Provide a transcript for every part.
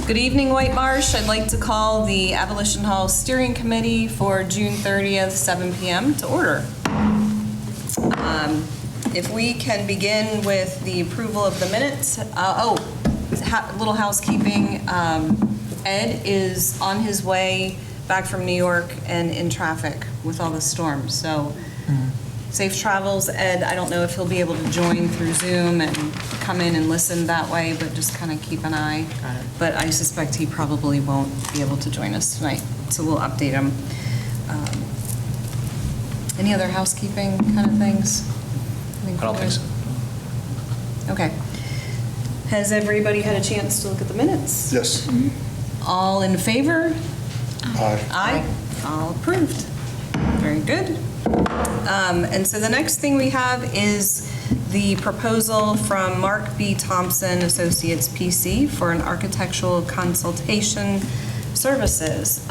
Good evening, Whitemarsh. I'd like to call the Abolition Hall Steering Committee for June 30th, 7 p.m. to order. If we can begin with the approval of the minutes. Little housekeeping. Ed is on his way back from New York and in traffic with all the storms. So safe travels, Ed. I don't know if he'll be able to join through Zoom and come in and listen that way, but just kind of keep an eye. But I suspect he probably won't be able to join us tonight, so we'll update him. Any other housekeeping kind of things? I don't think so. Okay. Has everybody had a chance to look at the minutes? Yes. All in favor? Aye. Aye. All approved. Very good. And so the next thing we have is the proposal from Mark B. Thompson Associates PC for an architectural consultation services.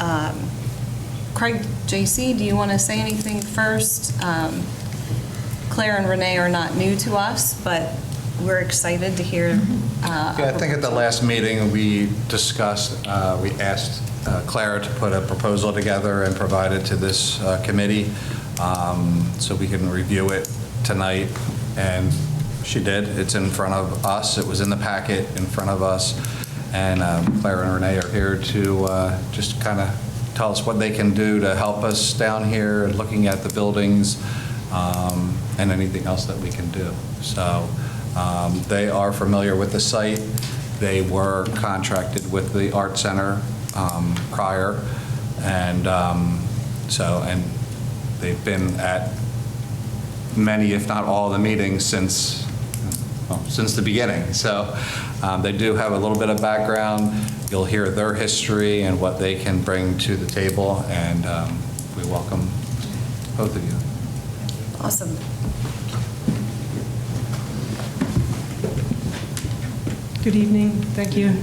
Craig, JC, do you want to say anything first? Claire and Renee are not new to us, but we're excited to hear. Yeah, I think at the last meeting we discussed, we asked Clara to put a proposal together and provide it to this committee so we can review it tonight, and she did. It's in front of us. It was in the packet in front of us, and Clara and Renee are here to just kind of tell us what they can do to help us down here and looking at the buildings and anything else that we can do. So they are familiar with the site. They were contracted with the Art Center prior, and and they've been at many, if not all, the meetings since the beginning. So they do have a little bit of background. You'll hear their history and what they can bring to the table, and we welcome both of you. Awesome. Good evening. Thank you.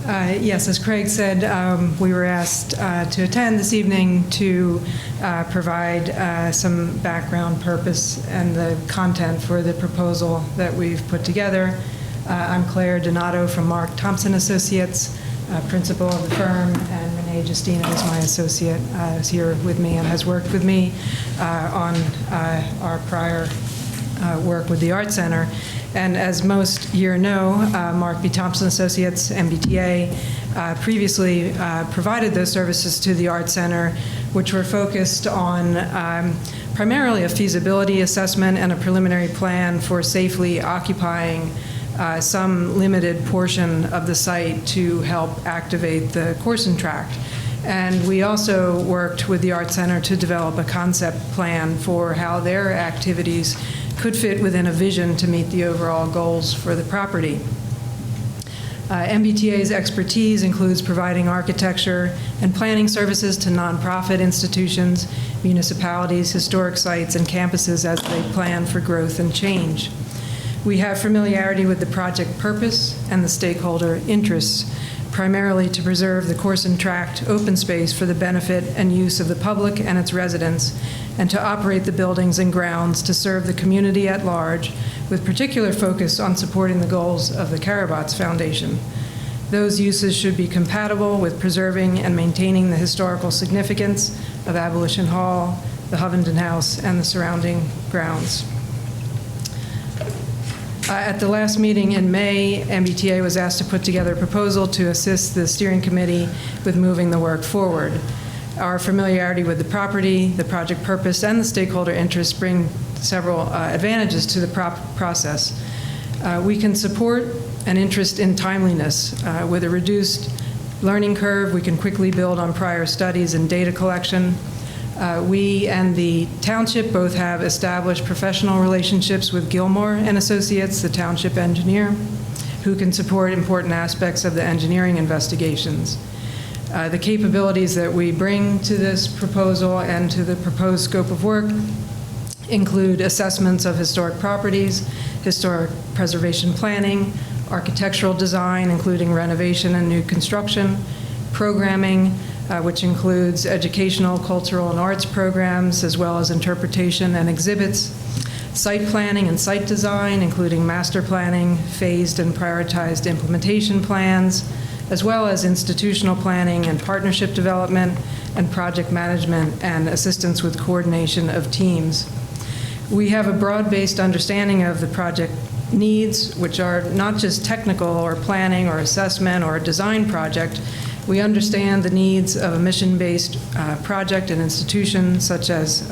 Yes, as Craig said, we were asked to attend this evening to provide some background, purpose, and the content for the proposal that we've put together. I'm Claire Donato from Mark Thompson Associates, principal of the firm, and Renee Justina is my associate, is here with me and has worked with me on our prior work with the Art Center. And as most here know, Mark B. Thompson Associates, MBTA, previously provided those services to the Art Center, which were focused on primarily a feasibility assessment and a preliminary plan for safely occupying some limited portion of the site to help activate the Corson Tract. And we also worked with the Art Center to develop a concept plan for how their activities could fit within a vision to meet the overall goals for the property. MBTA's expertise includes providing architecture and planning services to nonprofit institutions, municipalities, historic sites, and campuses as they plan for growth and change. We have familiarity with the project purpose and the stakeholder interests, primarily to preserve the Corson Tract open space for the benefit and use of the public and its residents, and to operate the buildings and grounds to serve the community at large, with particular focus on supporting the goals of the Karabatz Foundation. Those uses should be compatible with preserving and maintaining the historical significance of Abolition Hall, the Hovenden House, and the surrounding grounds. At the last meeting in May, MBTA was asked to put together a proposal to assist the steering committee with moving the work forward. Our familiarity with the property, the project purpose, and the stakeholder interests bring several advantages to the process. We can support an interest in timeliness. With a reduced learning curve, we can quickly build on prior studies and data collection. We and the township both have established professional relationships with Gilmore and Associates, the township engineer, who can support important aspects of the engineering investigations. The capabilities that we bring to this proposal and to the proposed scope of work include assessments of historic properties, historic preservation planning, architectural design, including renovation and new construction, programming, which includes educational, cultural, and arts programs, as well as interpretation and exhibits, site planning and site design, including master planning, phased and prioritized implementation plans, as well as institutional planning and partnership development, and project management and assistance with coordination of teams. We have a broad-based understanding of the project needs, which are not just technical or planning or assessment or a design project. We understand the needs of a mission-based project and institution, such as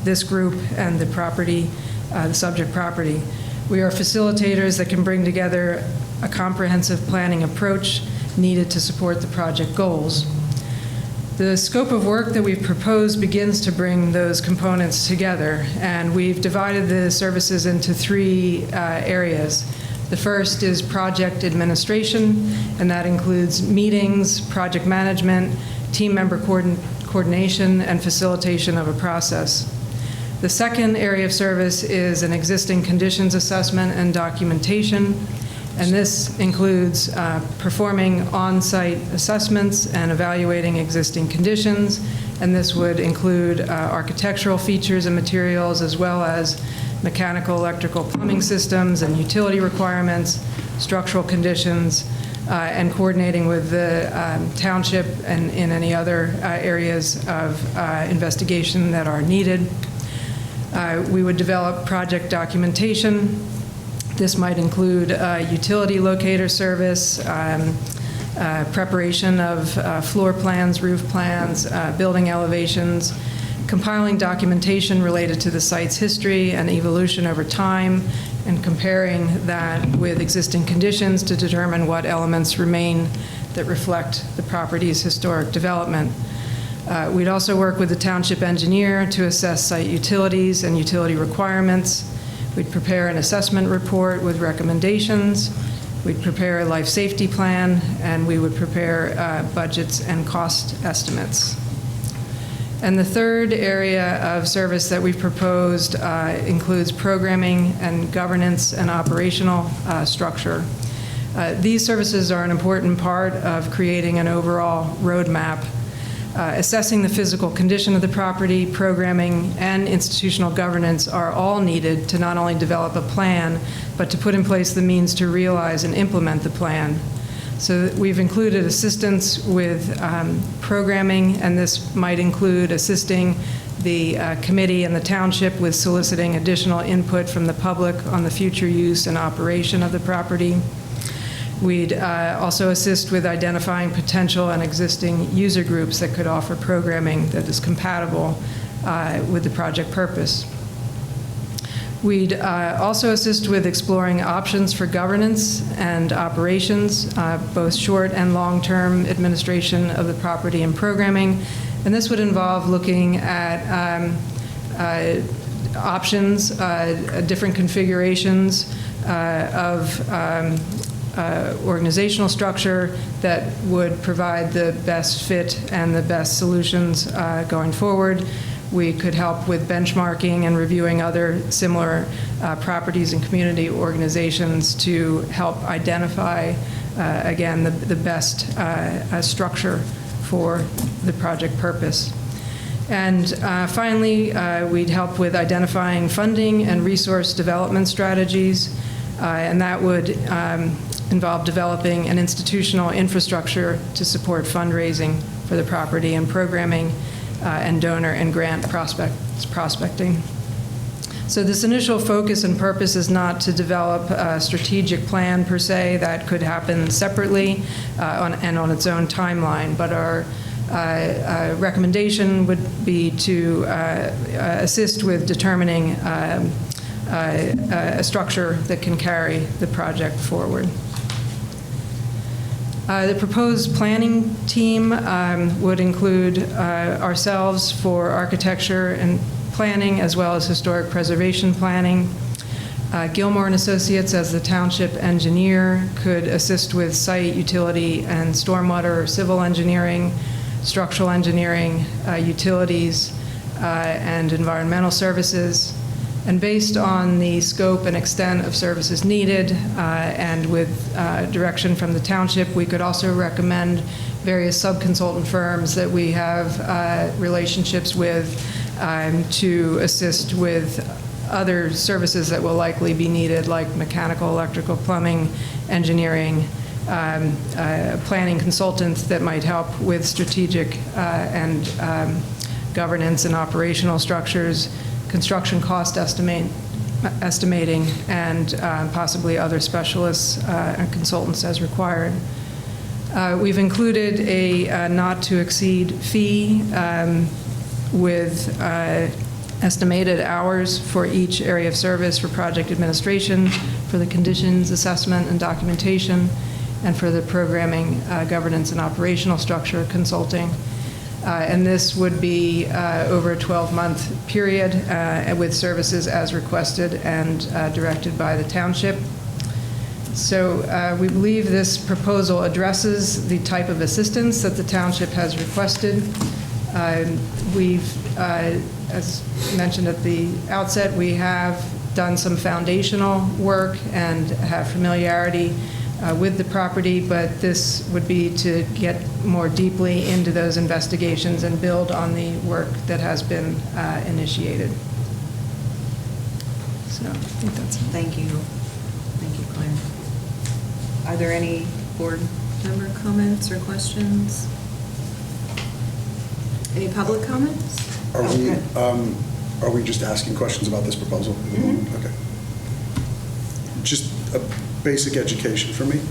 this group and the property, the subject property. We are facilitators that can bring together a comprehensive planning approach needed to support the project goals. The scope of work that we've proposed begins to bring those components together, and we've divided the services into three areas. The first is project administration, and that includes meetings, project management, team member coordination, and facilitation of a process. The second area of service is an existing conditions assessment and documentation, and this includes performing on-site assessments and evaluating existing conditions, and this would include architectural features and materials, as well as mechanical, electrical, plumbing systems and utility requirements, structural conditions, and coordinating with the township and in any other areas of investigation that are needed. We would develop project documentation. This might include utility locator service, preparation of floor plans, roof plans, building elevations, compiling documentation related to the site's history and evolution over time, and comparing that with existing conditions to determine what elements remain that reflect the property's historic development. We'd also work with the township engineer to assess site utilities and utility requirements. We'd prepare an assessment report with recommendations. We'd prepare a life safety plan, and we would prepare budgets and cost estimates. And the third area of service that we've proposed includes programming and governance and operational structure. These services are an important part of creating an overall roadmap. Assessing the physical condition of the property, programming, and institutional governance are all needed to not only develop a plan, but to put in place the means to realize and implement the plan. So we've included assistance with programming, and this might include assisting the committee and the township with soliciting additional input from the public on the future use and operation of the property. We'd also assist with identifying potential and existing user groups that could offer programming that is compatible with the project purpose. We'd also assist with exploring options for governance and operations, both short and long-term administration of the property and programming. And this would involve looking at options, different configurations of organizational structure that would provide the best fit and the best solutions going forward. We could help with benchmarking and reviewing other similar properties and community organizations to help identify, again, the best structure for the project purpose. And finally, we'd help with identifying funding and resource development strategies, and that would involve developing an institutional infrastructure to support fundraising for the property and programming and donor and grant prospecting. So this initial focus and purpose is not to develop a strategic plan per se. That could happen separately and on its own timeline, but our recommendation would be to assist with determining a structure that can carry the project forward. The proposed planning team would include ourselves for architecture and planning, as well as historic preservation planning. Gilmore and Associates, as the township engineer, could assist with site, utility, and stormwater or civil engineering, structural engineering, utilities, and environmental services. And based on the scope and extent of services needed and with direction from the township, we could also recommend various sub-consultant firms that we have relationships with to assist with other services that will likely be needed, like mechanical, electrical, plumbing, engineering, planning consultants that might help with strategic and governance and operational structures, construction cost estimating, and possibly other specialists and consultants as required. We've included a not-to-exceed fee with estimated hours for each area of service for project administration, for the conditions assessment and documentation, and for the programming, governance, and operational structure consulting. And this would be over a 12-month period with services as requested and directed by the township. So we believe this proposal addresses the type of assistance that the township has requested. We've, as mentioned at the outset, we have done some foundational work and have familiarity with the property, but this would be to get more deeply into those investigations and build on the work that has been initiated. So I think that's it. Thank you. Thank you, Claire. Are there any board member comments or questions? Any public comments? Are we just asking questions about this proposal at the moment? Okay. Just a basic education for me.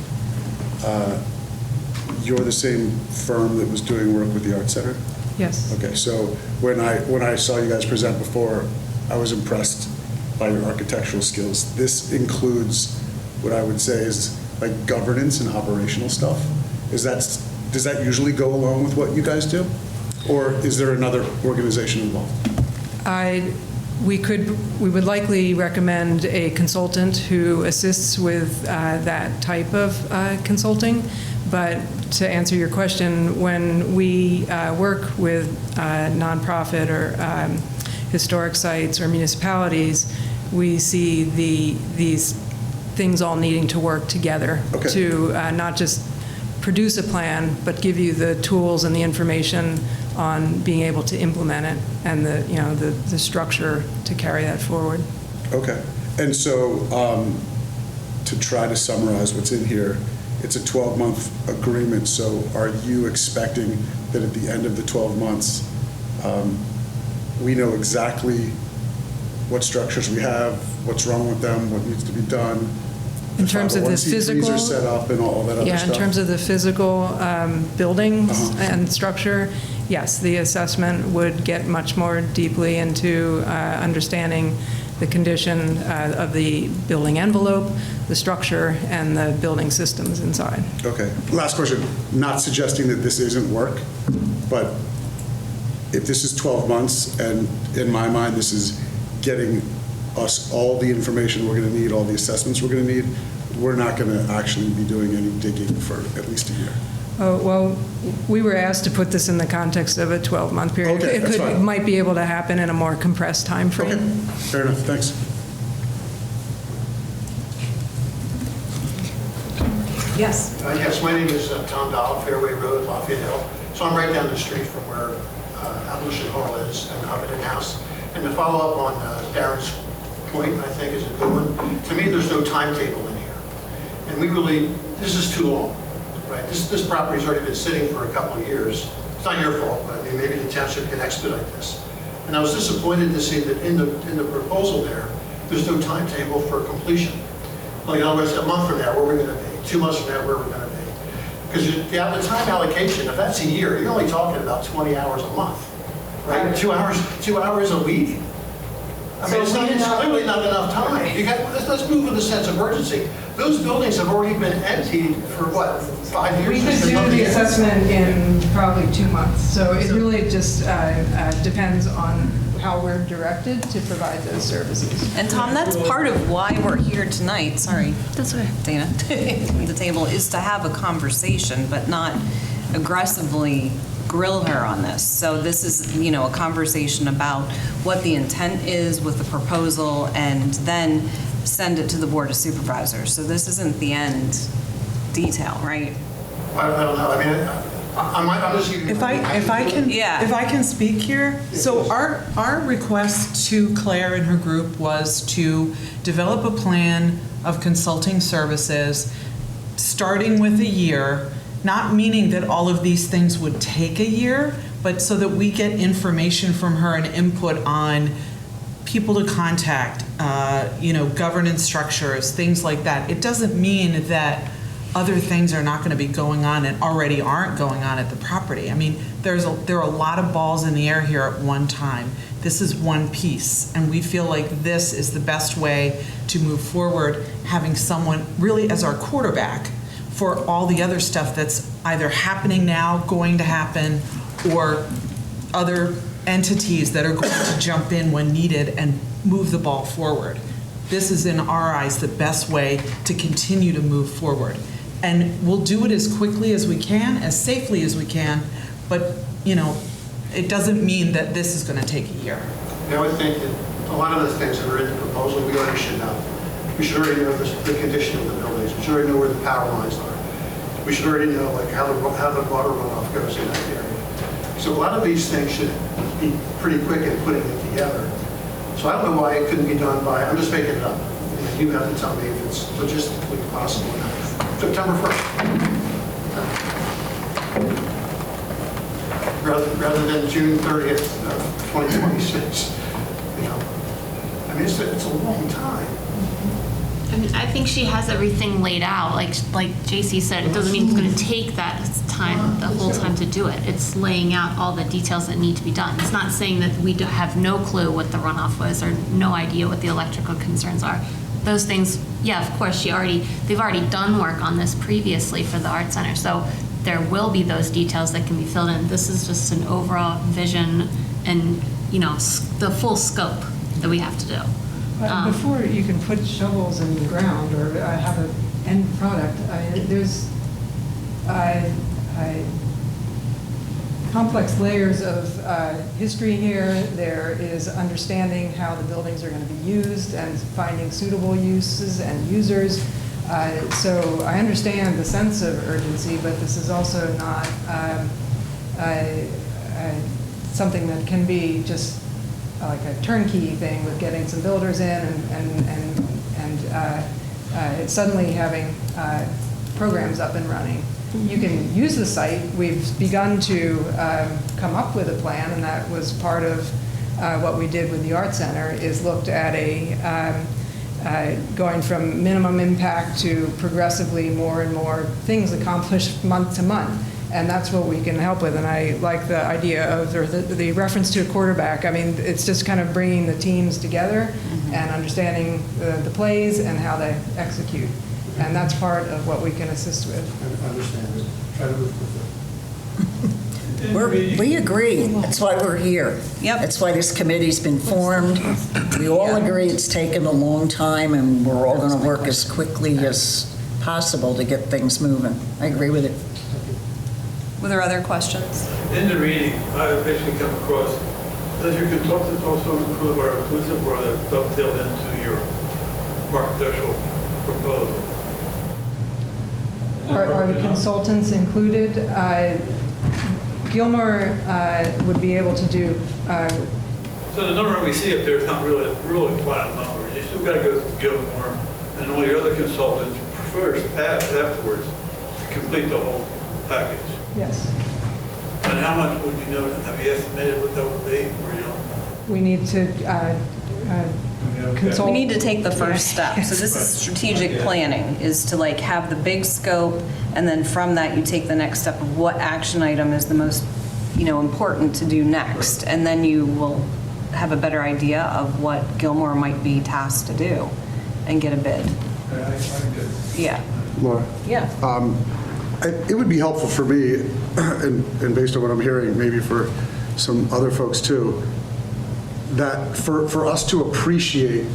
You're the same firm that was doing work with the Art Center? Yes. Okay, so when I saw you guys present before, I was impressed by your architectural skills. This includes what I would say is like governance and operational stuff. Does that usually go along with what you guys do? Or is there another organization involved? We would likely recommend a consultant who assists with that type of consulting. But to answer your question, when we work with nonprofit or historic sites or municipalities, we see these things all needing to work together to not just produce a plan, but give you the tools and the information on being able to implement it and the structure to carry that forward. Okay. And so to try to summarize what's in here, it's a 12-month agreement. So are you expecting that at the end of the 12 months, we know exactly what structures we have, what's wrong with them, what needs to be done? In terms of the physical, are set up and all that other stuff? Yeah, in terms of the physical buildings and structure, yes, the assessment would get much more deeply into understanding the condition of the building envelope, the structure, and the building systems inside. Okay. Last question. Not suggesting that this isn't work, but if this is 12 months, and in my mind, this is getting us all the information we're going to need, all the assessments we're going to need, we're not going to actually be doing any digging for at least a year. Oh, well, we were asked to put this in the context of a 12-month period. Okay, that's fine. It might be able to happen in a more compressed time frame. Okay, fair enough, thanks. Yes. Yes, my name is Tom Dahl, Fairway Road, Lafayette Hill. So I'm right down the street from where Abolition Hall is and Hubbard House. And to follow up on Darren's point, I think is a good one. To me, there's no timetable in here. And this is too long. Right, this property's already been sitting for a couple of years. It's not your fault, but I mean, maybe the township can expedite this. And I was disappointed to see that in the proposal there's no timetable for completion. Like, in other words, a month from now, where we're going to be, 2 months from now, where we're going to be. Because the time allocation, if that's a year, you're only talking about 20 hours a month, right? 2 hours a week. I mean, it's clearly not enough time. Let's move with a sense of urgency. Those buildings have already been emptied for what, 5 years? We could do the assessment in probably 2 months. So it really just depends on how we're directed to provide those services. And Tom, that's part of why we're here tonight. Sorry. That's okay. Dana, the table is to have a conversation, but not aggressively grill her on this. So this is, a conversation about what the intent is with the proposal and then send it to the Board of Supervisors. So this isn't the end detail, right? I don't know. I mean, I'm just giving you. If I can speak here, so our request to Claire and her group was to develop a plan of consulting services, starting with a year, not meaning that all of these things would take a year, but so that we get information from her and input on people to contact, governance structures, things like that. It doesn't mean that other things are not going to be going on and already aren't going on at the property. I mean, there are a lot of balls in the air here at one time. This is one piece, and we feel like this is the best way to move forward, having someone really as our quarterback for all the other stuff that's either happening now, going to happen, or other entities that are going to jump in when needed and move the ball forward. This is, in our eyes, the best way to continue to move forward. And we'll do it as quickly as we can, as safely as we can, but, it doesn't mean that this is going to take a year. I would think that a lot of the things that are in the proposal, we already should know. We should already know the condition of the buildings. We should already know where the power lines are. We should already know how the water runoff goes in that area. So a lot of these things should be pretty quick in putting it together. So I don't know why it couldn't be done by, I'm just making it up. You have to tell me if it's logistically possible or not. September 1st. Rather than June 30th of 2026. I mean, it's a long time. I mean, I think she has everything laid out. Like JC said, it doesn't mean it's going to take that time, the whole time to do it. It's laying out all the details that need to be done. It's not saying that we have no clue what the runoff was or no idea what the electrical concerns are. Those things, yeah, of course, they've already done work on this previously for the Art Center. So there will be those details that can be filled in. This is just an overall vision and, the full scope that we have to do. But before you can put shovels in the ground or have an end product, there's complex layers of history here. There is understanding how the buildings are going to be used and finding suitable uses and users. So I understand the sense of urgency, but this is also not something that can be just like a turnkey thing with getting some builders in and suddenly having programs up and running. You can use the site. We've begun to come up with a plan, and that was part of what we did with the Art Center, is looked at going from minimum impact to progressively more and more things accomplished month to month. And that's what we can help with. And I like the idea of, or the reference to a quarterback. I mean, it's just kind of bringing the teams together and understanding the plays and how they execute. And that's part of what we can assist with. And understand it. Try to move with it. We agree. That's why we're here. Yep. That's why this committee's been formed. We all agree it's taken a long time, and we're all going to work as quickly as possible to get things moving. I agree with it. Were there other questions? In the reading, I basically come across, does your consultant also include or inclusive or that dovetailed into your architectural proposal? Are the consultants included? Gilmore would be able to do. So the number we see up there is not really final numbers. You still got to go through Gilmore and all your other consultants first, afterwards, to complete the whole package. Yes. And how much would you know? Have you estimated what that would be? Or you don't? We need to consult. We need to take the first step. So this is strategic planning, is to have the big scope, and then from that you take the next step of what action item is the most, important to do next. And then you will have a better idea of what Gilmore might be tasked to do and get a bid. Yeah. Laura? Yeah. It would be helpful for me, and based on what I'm hearing, maybe for some other folks too, that for us to appreciate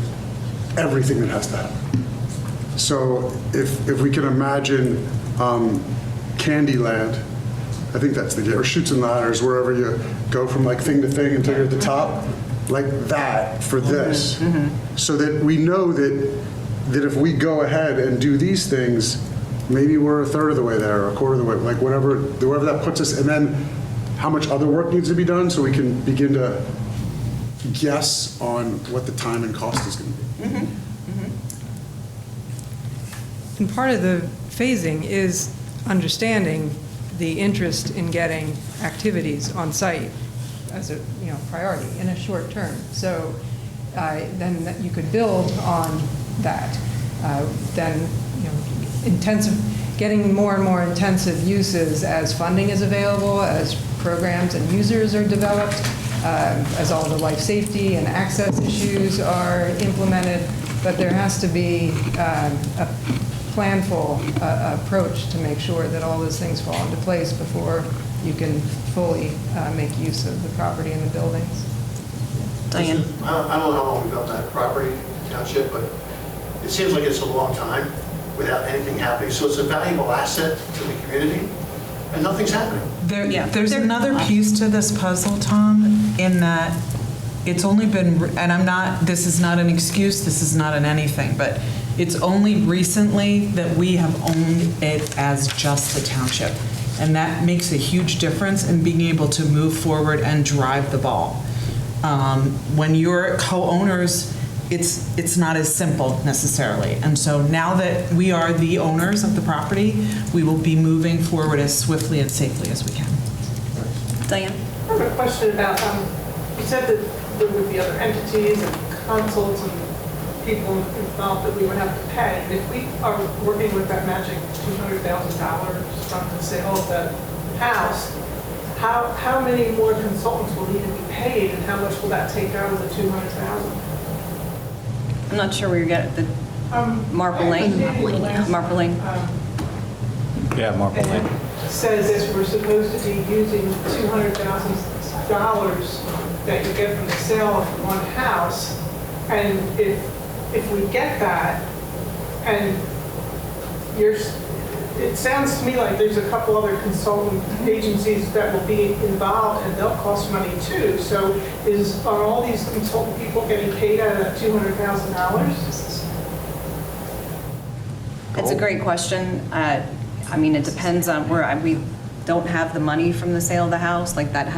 everything that has to happen. So if we can imagine Candyland, I think that's the game, or Chutes and Ladders, wherever you go from thing to thing until you're at the top, like that for this, so that we know that if we go ahead and do these things, maybe we're a third of the way there, or a quarter of the way, like whatever that puts us, and then how much other work needs to be done so we can begin to guess on what the time and cost is going to be. And part of the phasing is understanding the interest in getting activities on site as a priority in a short term. So then you could build on that. Then getting more and more intensive uses as funding is available, as programs and users are developed, as all the life safety and access issues are implemented. But there has to be a planful approach to make sure that all those things fall into place before you can fully make use of the property and the buildings. Diane? I don't know how long we've owned that property, township, but it seems like it's a long time without anything happening. So it's a valuable asset to the community, and nothing's happening. There's another piece to this puzzle, Tom, in that it's only been, and this is not an excuse, this is not an anything, but it's only recently that we have owned it as just the township. And that makes a huge difference in being able to move forward and drive the ball. When you're co-owners, it's not as simple necessarily. And so now that we are the owners of the property, we will be moving forward as swiftly and safely as we can. Diane? I have a question about, you said that there would be other entities and consults and people involved that we would have to pay. And if we are working with that magic $200,000 from the sale of the house, how many more consultants will need to be paid, and how much will that take out of the $200,000? I'm not sure where you're getting the Marple Lane. Marple Lane. Yeah, Marple Lane. Says that we're supposed to be using $200,000 that you get from the sale of one house, and if we get that, and it sounds to me like there's a couple other consultant agencies that will be involved, and they'll cost money too. So are all these consultant people getting paid out of that $200,000? It's a great question. I mean, it depends on where we don't have the money from the sale of the house. Like that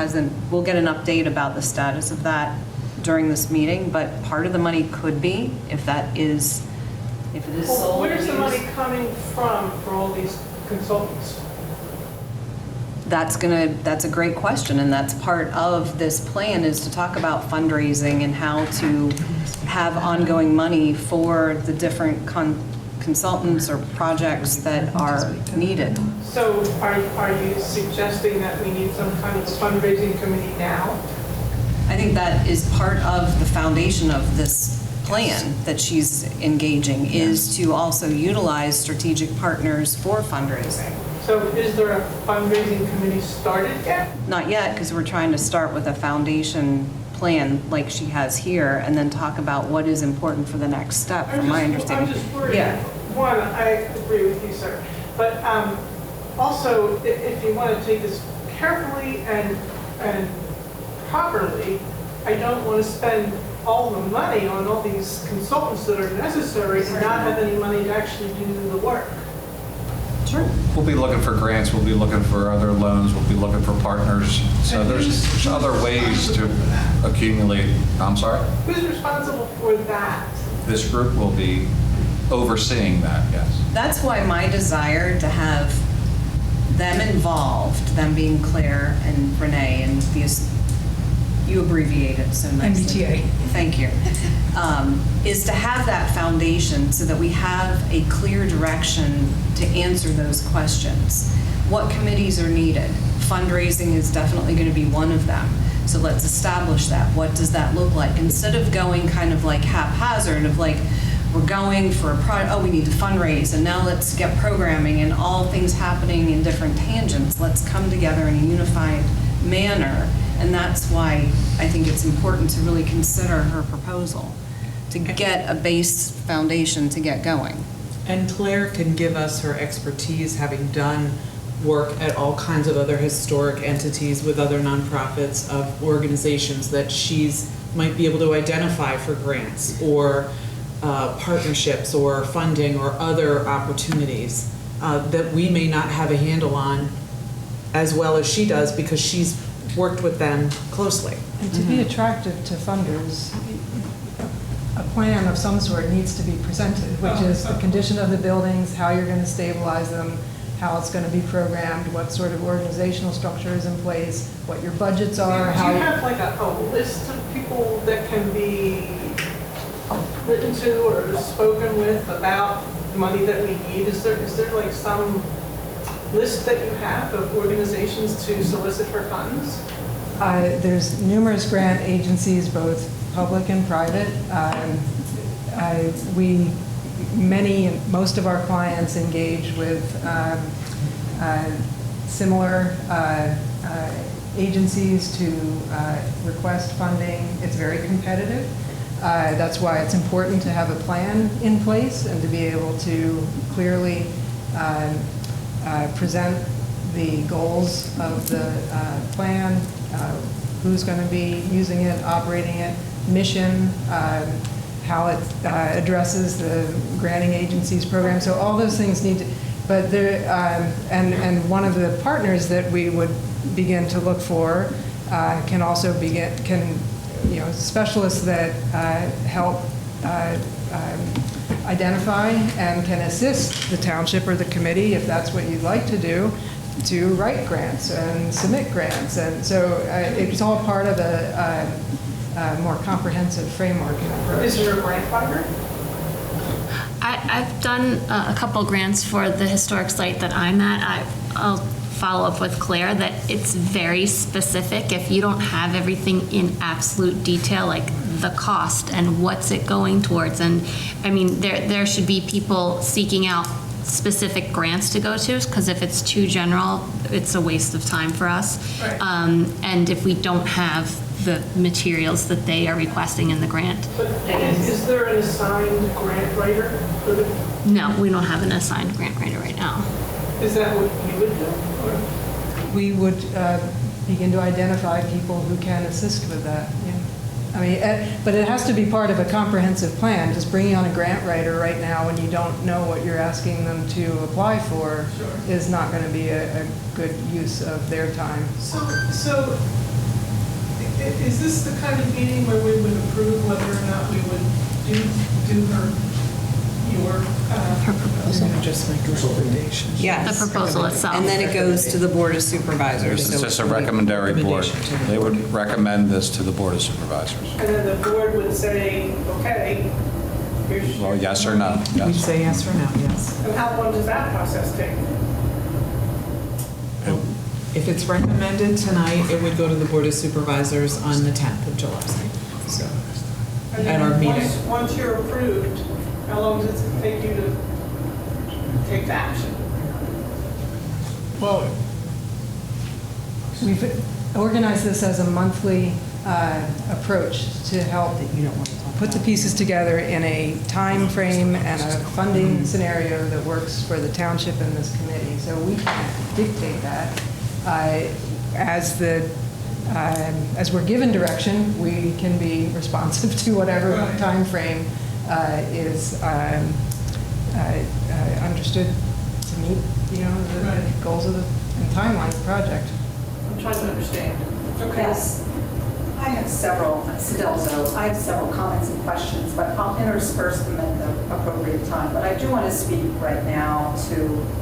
we'll get an update about the status of that during this meeting, but part of the money could be, if it is sold. Where's the money coming from for all these consultants? That's a great question, and that's part of this plan, is to talk about fundraising and how to have ongoing money for the different consultants or projects that are needed. So are you suggesting that we need some kind of a fundraising committee now? I think that is part of the foundation of this plan that she's engaging, is to also utilize strategic partners for fundraising. So is there a fundraising committee started yet? Not yet, because we're trying to start with a foundation plan like she has here, and then talk about what is important for the next step, from my understanding. I'm just worried. Yeah. One, I agree with you, sir. But also, if you want to take this carefully and properly, I don't want to spend all the money on all these consultants that are necessary and not have any money to actually do the work. Sure. We'll be looking for grants, we'll be looking for other loans, we'll be looking for partners. So there's other ways to accumulate. I'm sorry? Who's responsible for that? This group will be overseeing that, yes. That's why my desire to have them involved, them being Claire and Renee, and you abbreviate it so nicely. MBTA. Thank you. Is to have that foundation so that we have a clear direction to answer those questions. What committees are needed? Fundraising is definitely going to be one of them. So let's establish that. What does that look like? Instead of going kind of like haphazard of like, we're going for a project, we need to fundraise, and now let's get programming and all things happening in different tangents. Let's come together in a unified manner. And that's why I think it's important to really consider her proposal, to get a base foundation to get going. And Claire can give us her expertise, having done work at all kinds of other historic entities with other nonprofits, of organizations that she's might be able to identify for grants or partnerships or funding or other opportunities. that we may not have a handle on as well as she does because she's worked with them closely. And to be attractive to funders, a plan of some sort needs to be presented, which is the condition of the buildings, how you're going to stabilize them, how it's going to be programmed, what sort of organizational structure is in place, what your budgets are, Do how you have like a list of people that can be written to or spoken with about the money that we need? Is there like some list that you have of organizations to solicit for funds? There's numerous grant agencies, both public and private. Most of our clients engage with similar agencies to request funding. It's very competitive. That's why it's important to have a plan in place and to be able to clearly present the goals of the plan, who's going to be using it, operating it, mission, how it addresses the granting agency's program. So all those things need to, but there, and one of the partners that we would begin to look for can also specialists that help identify and can assist the township or the committee, if that's what you'd like to do, to write grants and submit grants. And so it's all part of a more comprehensive framework and approach. Is there a grant finder? I've done a couple grants for the historic site that I'm at. I'll follow up with Claire that it's very specific. If you don't have everything in absolute detail, like the cost and what's it going towards, and I mean, there should be people seeking out specific grants to go to, because if it's too general, it's a waste of time for us. Right. And if we don't have the materials that they are requesting in the grant. But is there an assigned grant writer for the, No, we don't have an assigned grant writer right now. is that what you would do? Or- We would begin to identify people who can assist with that. Yeah. I mean, but it has to be part of a comprehensive plan. Just bringing on a grant writer right now when you don't know what you're asking them to apply for is not going to be a good use of their time. So is this the kind of meeting where we would approve whether or not we would do your proposal? Just make recommendations. Yes. The proposal itself. And then it goes to the Board of Supervisors. It's just a recommendatory board. They would recommend this to the Board of Supervisors. and then the board would say, okay, here's. Well, yes or no? We'd Yes. say yes or no, yes. And how long does that process take? If it's recommended tonight, it would go to the Board of Supervisors on the 10th of July. So, And at our then meeting. Once you're approved, how long does it take you to take the action? Well, we've organized this as a monthly approach to help put the pieces together in a time frame and a funding scenario that works for the township and this committee. So we can't dictate that. As we're given direction, we can be responsive to whatever time frame is understood to meet, the goals of and timeline of the project. I'm trying to understand. Yes, I have several comments and questions, but I'll intersperse them at the appropriate time. But I do want to speak right now to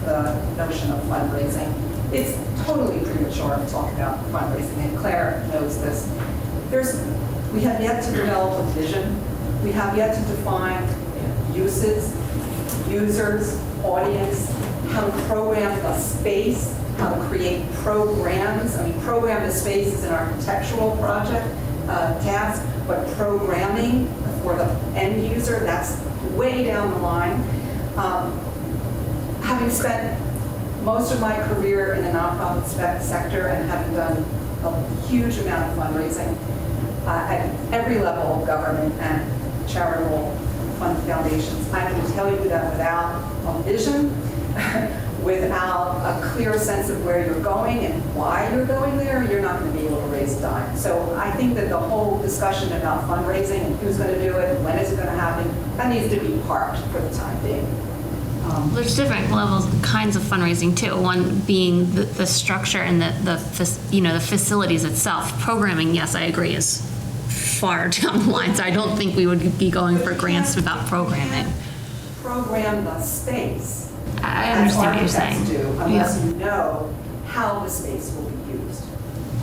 the notion of fundraising. It's totally premature to talk about fundraising, and Claire knows this. We have yet to develop a vision. We have yet to define uses, users, audience, how to program a space, how to create programs. I mean, program the space is an architectural project task, but programming for the end user, that's way down the line. Having spent most of my career in the nonprofit sector and having done a huge amount of fundraising at every level of government and charitable fund foundations, I can tell you that without a vision, without a clear sense of where you're going and why you're going there, you're not going to be able to raise a dime. So I think that the whole discussion about fundraising and who's going to do it and when is it going to happen, that needs to be parked for the time being. There's different levels, kinds of fundraising too. One being the structure and the facilities itself. Programming, yes, I agree, is far down the line. So I don't think we would be going for grants without programming. Program the space. I understand what you're saying. As architects do, unless you know how the space will be used.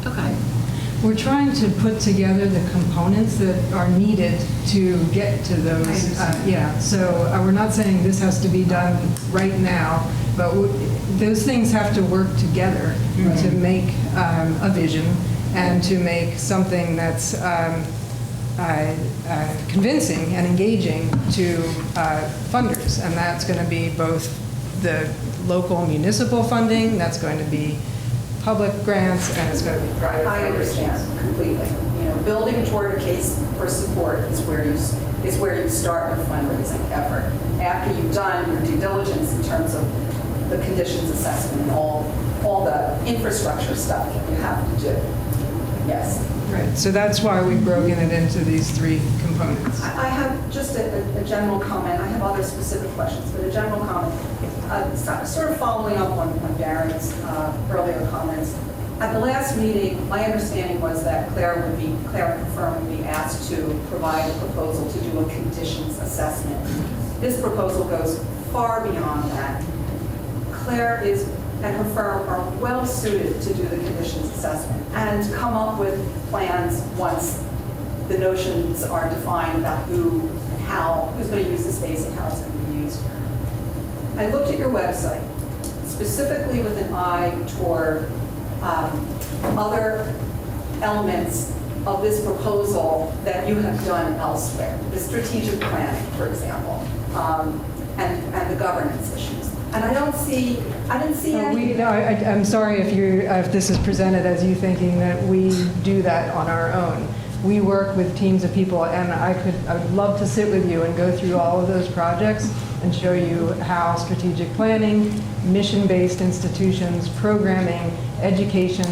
Okay. We're trying to put together the components that are needed to get to those. So we're not saying this has to be done right now, but those things have to work together to make a vision and to make something that's convincing and engaging to funders. And that's going to be both the local municipal funding, that's going to be public grants, and it's going to be private. I understand completely. Building toward a case for support is where you start your fundraising effort. After you've done your due diligence in terms of the conditions assessment and all the infrastructure stuff that you have to do. Yes. Right. So that's why we've broken it into these three components. I have just a general comment. I have other specific questions, but a general comment. Sort of following up on Darren's earlier comments. At the last meeting, my understanding was that Claire and Confirm would be asked to provide a proposal to do a conditions assessment. This proposal goes far beyond that. Claire and her firm are well suited to do the conditions assessment and come up with plans once the notions are defined about who and how, who's going to use the space and how it's going to be used. I looked at your website, specifically with an eye toward other elements of this proposal that you have done elsewhere, the strategic planning, for example, and the governance issues. And I didn't see any. I'm sorry if this is presented as you thinking that we do that on our own. We work with teams of people, and I would love to sit with you and go through all of those projects and show you how strategic planning, mission-based institutions, programming, education,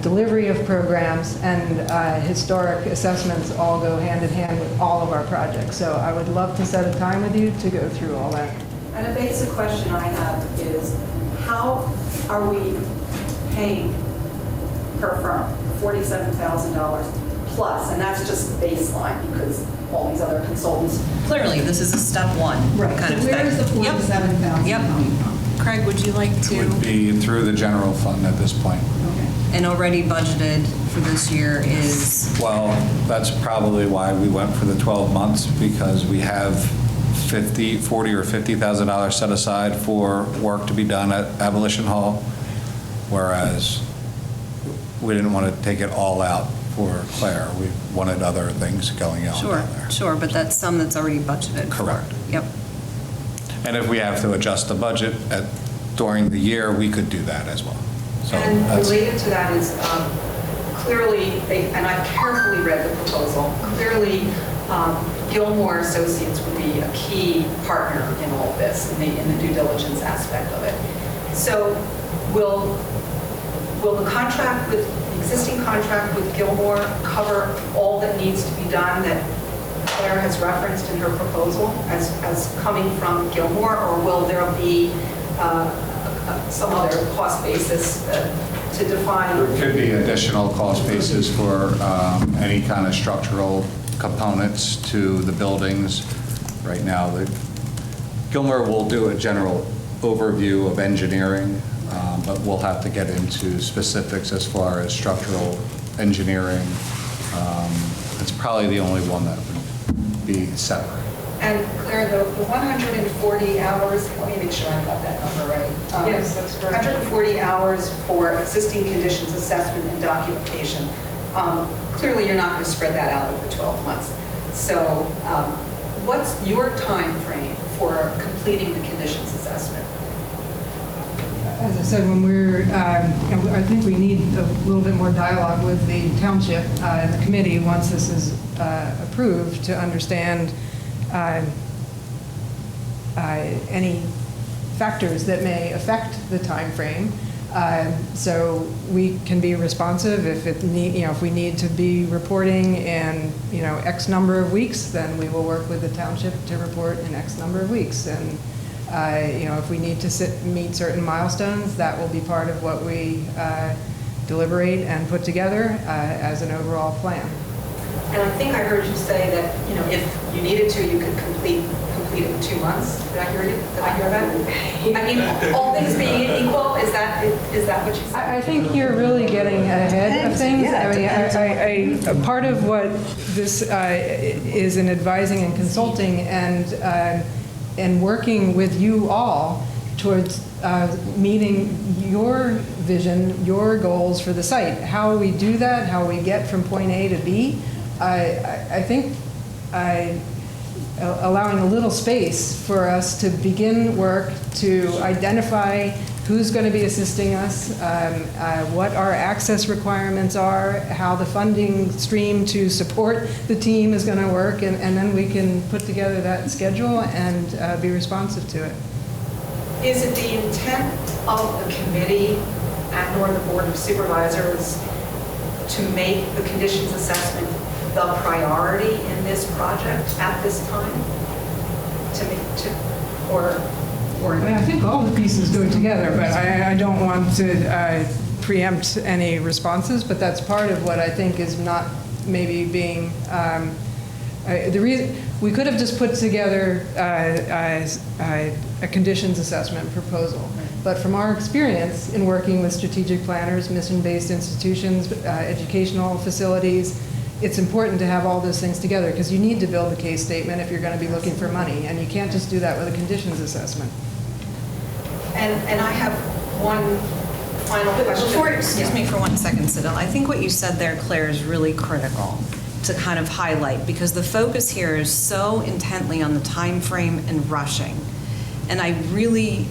delivery of programs, and historic assessments all go hand in hand with all of our projects. So I would love to set a time with you to go through all that. And a basic question I have is, how are we paying per firm $47,000 plus? And that's just the baseline because all these other consultants. Clearly, this is a step one kind of thing. Where is the $47,000 coming from? Craig, would you like It would to? be through the general fund at this point. And already budgeted for this year is, Well, that's probably why we went for the 12 months, because we have $40,000 or $50,000 set aside for work to be done at Abolition Hall, whereas we didn't want to take it all out for Claire. We wanted other things going on down there. sure, but that's some that's already budgeted for. Correct. Yep. And if we have to adjust the budget during the year, we could do that as well. So And that's- related to that is clearly, and I've carefully read the proposal, clearly Gilmore Associates would be a key partner in all this, in the due diligence aspect of it. So will the existing contract with Gilmore cover all that needs to be done that Claire has referenced in her proposal as coming from Gilmore, or will there be some other cost basis to define? There could be additional cost basis for any kind of structural components to the buildings. Right now, Gilmore will do a general overview of engineering, but we'll have to get into specifics as far as structural engineering. It's probably the only one that would be separate. And Claire, the 140 hours, let me make sure I got that number right. Yes, that's correct. 140 hours for existing conditions assessment and documentation. Clearly, you're not going to spread that out over 12 months. So what's your time frame for completing the conditions assessment? As I said, when I think we need a little bit more dialogue with the township and the committee once this is approved to understand any factors that may affect the time frame. So we can be responsive if we need to be reporting in X number of weeks, then we will work with the township to report in X number of weeks. If we need to meet certain milestones, that will be part of what we deliberate and put together as an overall plan. And I think I heard you say that, if you needed to, you could complete it in 2 months. Did I hear you? Did I hear that? I mean, all things being equal, is that what you said? I think you're really getting ahead of things. I mean, part of what this is in advising and consulting and working with you all towards meeting your vision, your goals for the site. How we do that, how we get from point A to B, I think allowing a little space for us to begin work to identify who's going to be assisting us, what our access requirements are, how the funding stream to support the team is going to work, and then we can put together that schedule and be responsive to it. Is it the intent of the committee and/or the Board of Supervisors to make the conditions assessment the priority in this project at this time? I mean, I think all the pieces go together, but I don't want to preempt any responses, but that's part of what I think is not maybe being, the reason, we could have just put together a conditions assessment proposal. But from our experience in working with strategic planners, mission-based institutions, educational facilities, it's important to have all those things together because you need to build a case statement if you're going to be looking for money, and you can't just do that with a conditions assessment. And I have one final question. Excuse me for 1 second, Siddell. I think what you said there, Claire, is really critical to kind of highlight, because the focus here is so intently on the time frame and rushing. And I really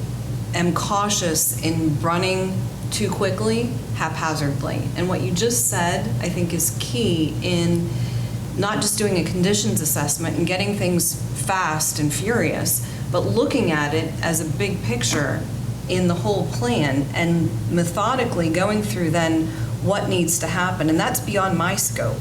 am cautious in running too quickly, haphazardly. And what you just said, I think, is key in not just doing a conditions assessment and getting things fast and furious, but looking at it as a big picture in the whole plan and methodically going through then what needs to happen. And that's beyond my scope.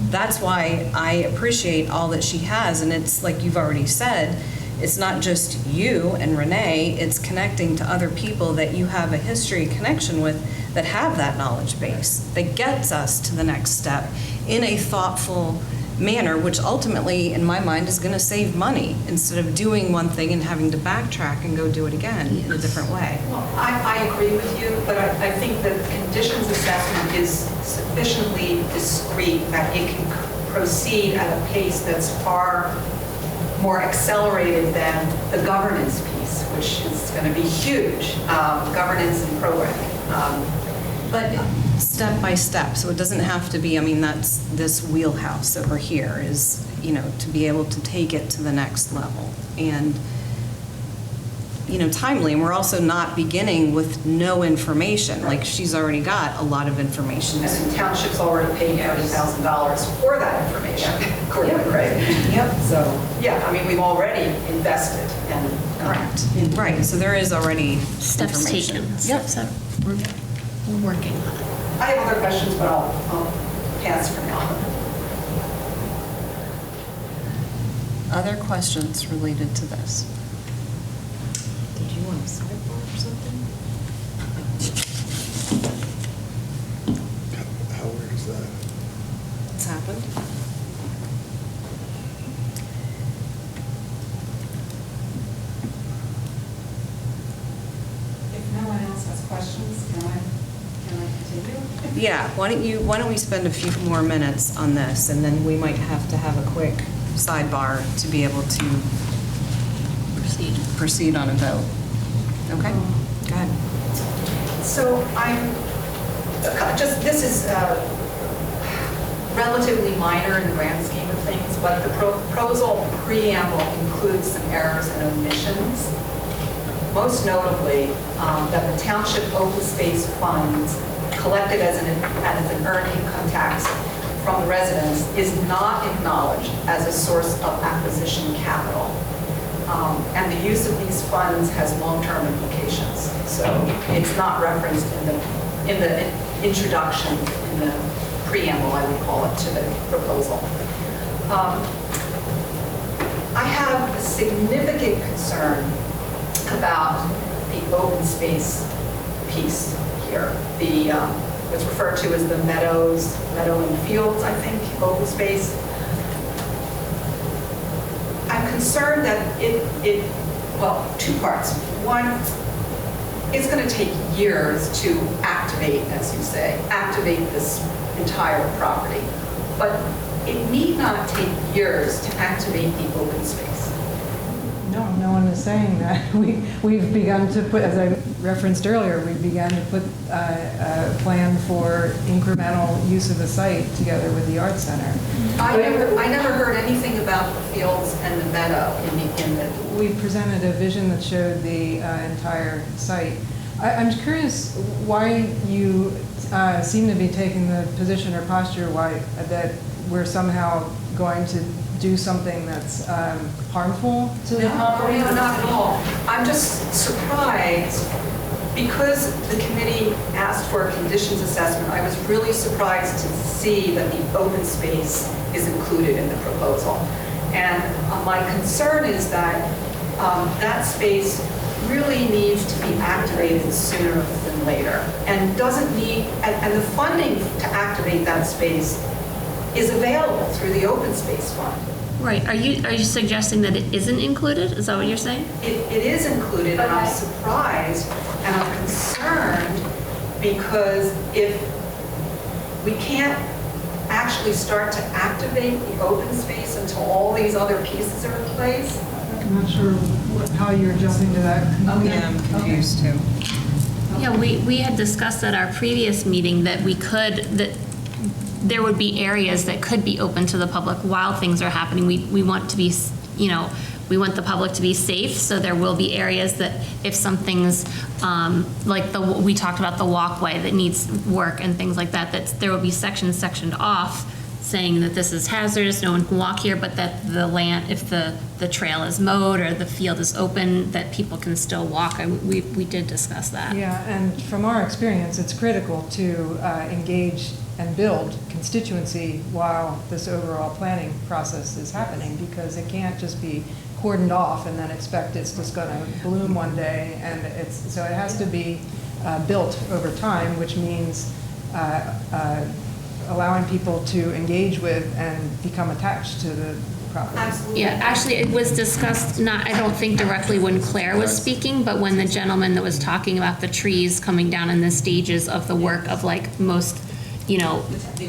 That's why I appreciate all that she has. And it's like you've already said, it's not just you and Renee, it's connecting to other people that you have a history connection with that have that knowledge base, that gets us to the next step in a thoughtful manner, which ultimately, in my mind, is going to save money instead of doing one thing and having to backtrack and go do it again in a different way. Well, I agree with you, but I think the conditions assessment is sufficiently discreet that it can proceed at a pace that's far more accelerated than the governance piece, which is going to be huge, governance and programming. But step by step, so it doesn't have to be, I mean, that's this wheelhouse over here is, to be able to take it to the next level. And, timely, and we're also not beginning with no information. Like, she's already got a lot of information. And the township's already paid $30,000 for that information, according to Craig. Yep. So, yeah, I mean, we've already invested. And correct. Right, so there is already Steps information. taken. Yep. Steps up. We're working on it. I have other questions, but I'll pass for now. Other questions related to this? Did you want a sidebar or something? How weird is that? What's happened? If no one else has questions, can I continue? Yeah, why don't we spend a few more minutes on this, and then we might have to have a quick sidebar to be able to proceed on a vote. Okay? Go ahead. So this is relatively minor in the grand scheme of things, but the proposal preamble includes some errors and omissions. Most notably, that the township open space funds collected as an earned income tax from the residents is not acknowledged as a source of acquisition capital. And the use of these funds has long-term implications. So it's not referenced in the introduction, in the preamble, I would call it, to the proposal. I have a significant concern about the open space piece here. The, what's referred to as the meadow and fields, I think, open space. I'm concerned that well, two parts. One, it's going to take years to activate, as you say, activate this entire property. But it need not take years to activate the open space. No one is saying that. We've begun to put, as I referenced earlier, we've begun to put a plan for incremental use of the site together with the Arts Center. I never heard anything about the fields and the meadow in the. We presented a vision that showed the entire site. I'm curious why you seem to be taking the position or posture that we're somehow going to do something that's harmful to the property? No, not at all. I'm just surprised because the committee asked for a conditions assessment. I was really surprised to see that the open space is included in the proposal. And my concern is that that space really needs to be activated sooner than later, and doesn't need, and the funding to activate that space is available through the open space fund. Right, are you suggesting that it isn't included? Is that what you're saying? It is included, and I'm surprised and I'm concerned because if we can't actually start to activate the open space until all these other pieces are in place. I'm not sure how you're jumping to that conclusion. Yeah, I'm confused too. Yeah, we had discussed at our previous meeting that there would be areas that could be open to the public while things are happening. We want to be, we want the public to be safe, so there will be areas that if something's, we talked about the walkway that needs work and things like that, there will be sectioned off saying that this is hazardous, no one can walk here, but that the land, if the trail is mowed or the field is open, that people can still walk. We did discuss that. Yeah, and from our experience, it's critical to engage and build constituency while this overall planning process is happening, because it can't just be cordoned off and then expect it's just going to bloom one day. And so it has to be built over time, which means allowing people to engage with and become attached to the property. Absolutely. Yeah, actually, it was discussed, I don't think directly when Claire was speaking, but when the gentleman that was talking about the trees coming down in the stages of the work of most,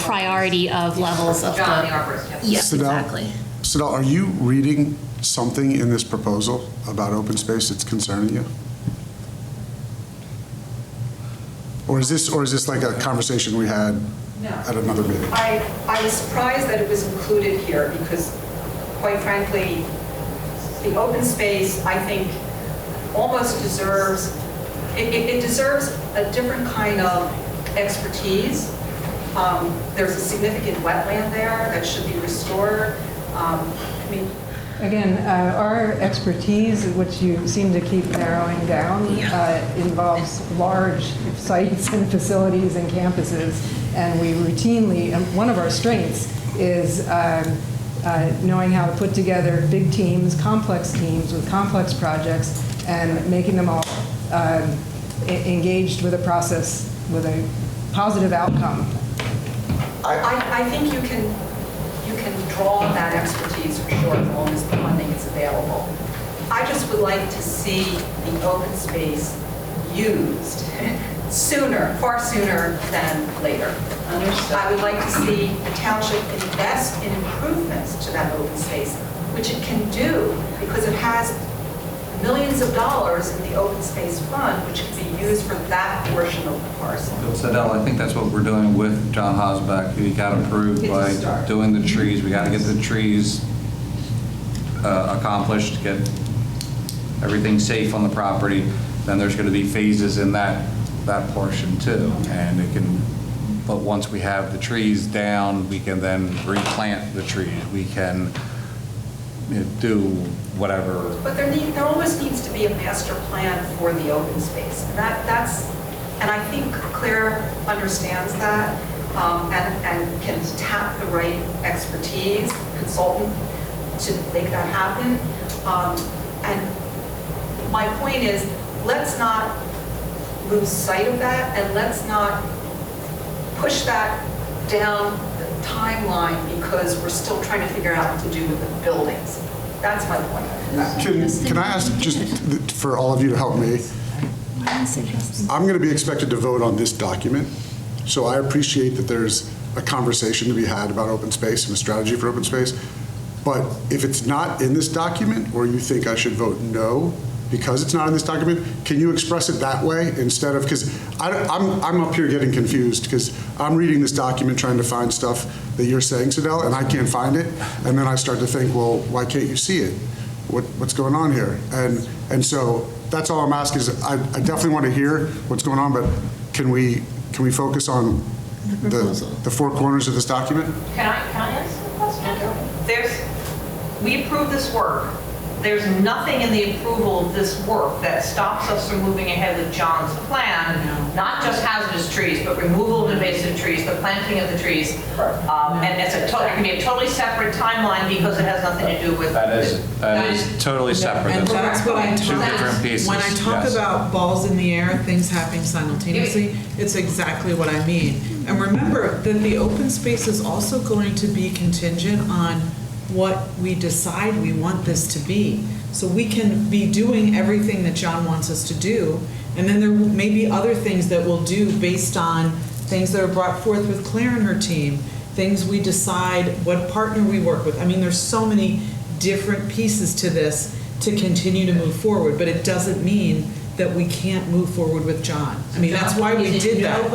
priority of levels of John, the. the arborist, yes. Yes, exactly. Sidel, are you reading something in this proposal about open space that's concerning you? Or is this like a conversation we had at another meeting? I was surprised that it was included here because, quite frankly, the open space, I think, almost deserves, it deserves a different kind of expertise. There's a significant wetland there that should be restored. Again, our expertise, which you seem to keep narrowing down, involves large sites and facilities and campuses, and we routinely, one of our strengths is knowing how to put together big teams, complex teams with complex projects, and making them all engaged with a process with a positive outcome. I think you can draw on that expertise for sure, as long as the funding is available. I just would like to see the open space used sooner, far sooner than later. I would like to see the township invest in improvements to that open space, which it can do because it has millions of dollars in the open space fund, which can be used for that portion of the parcel. Sidel, I think that's what we're doing with John Hosbeck. He got approved by doing the trees. We got to get the trees accomplished, get everything safe on the property. Then there's going to be phases in that portion too. And it can, but once we have the trees down, we can then replant the trees. We can do whatever. But there almost needs to be a master plan for the open space. And I think Claire understands that and can tap the right expertise, consultant, to make that happen. And my point is, let's not lose sight of that, and let's not push that down the timeline because we're still trying to figure out what to do with the buildings. That's my point. Can I ask, just for all of you to help me? I'm going to be expected to vote on this document, so I appreciate that there's a conversation to be had about open space and a strategy for open space. But if it's not in this document, or you think I should vote no because it's not in this document, can you express it that way instead of, because I'm up here getting confused because I'm reading this document trying to find stuff that you're saying, Sidel, and I can't find it. And then I start to think, well, why can't you see it? What's going on here? And so that's all I'm asking is I definitely want to hear what's going on, but can we focus on the four corners of this document? Can I answer the question? We approve this work. There's nothing in the approval of this work that stops us from moving ahead with John's plan, not just hazardous trees, but removal of invasive trees, the planting of the trees. And it can be a totally separate timeline because it has nothing to do with. That is totally separate. And that's what I Two different pieces. When I talk yes. about balls in the air, things happening simultaneously, it's exactly what I mean. And remember that the open space is also going to be contingent on what we decide we want this to be. So we can be doing everything that John wants us to do, and then there may be other things that we'll do based on things that are brought forth with Claire and her team, things we decide, what partner we work with. I mean, there's so many different pieces to this to continue to move forward, but it doesn't mean that we can't move forward with John. I mean, that's why we did that.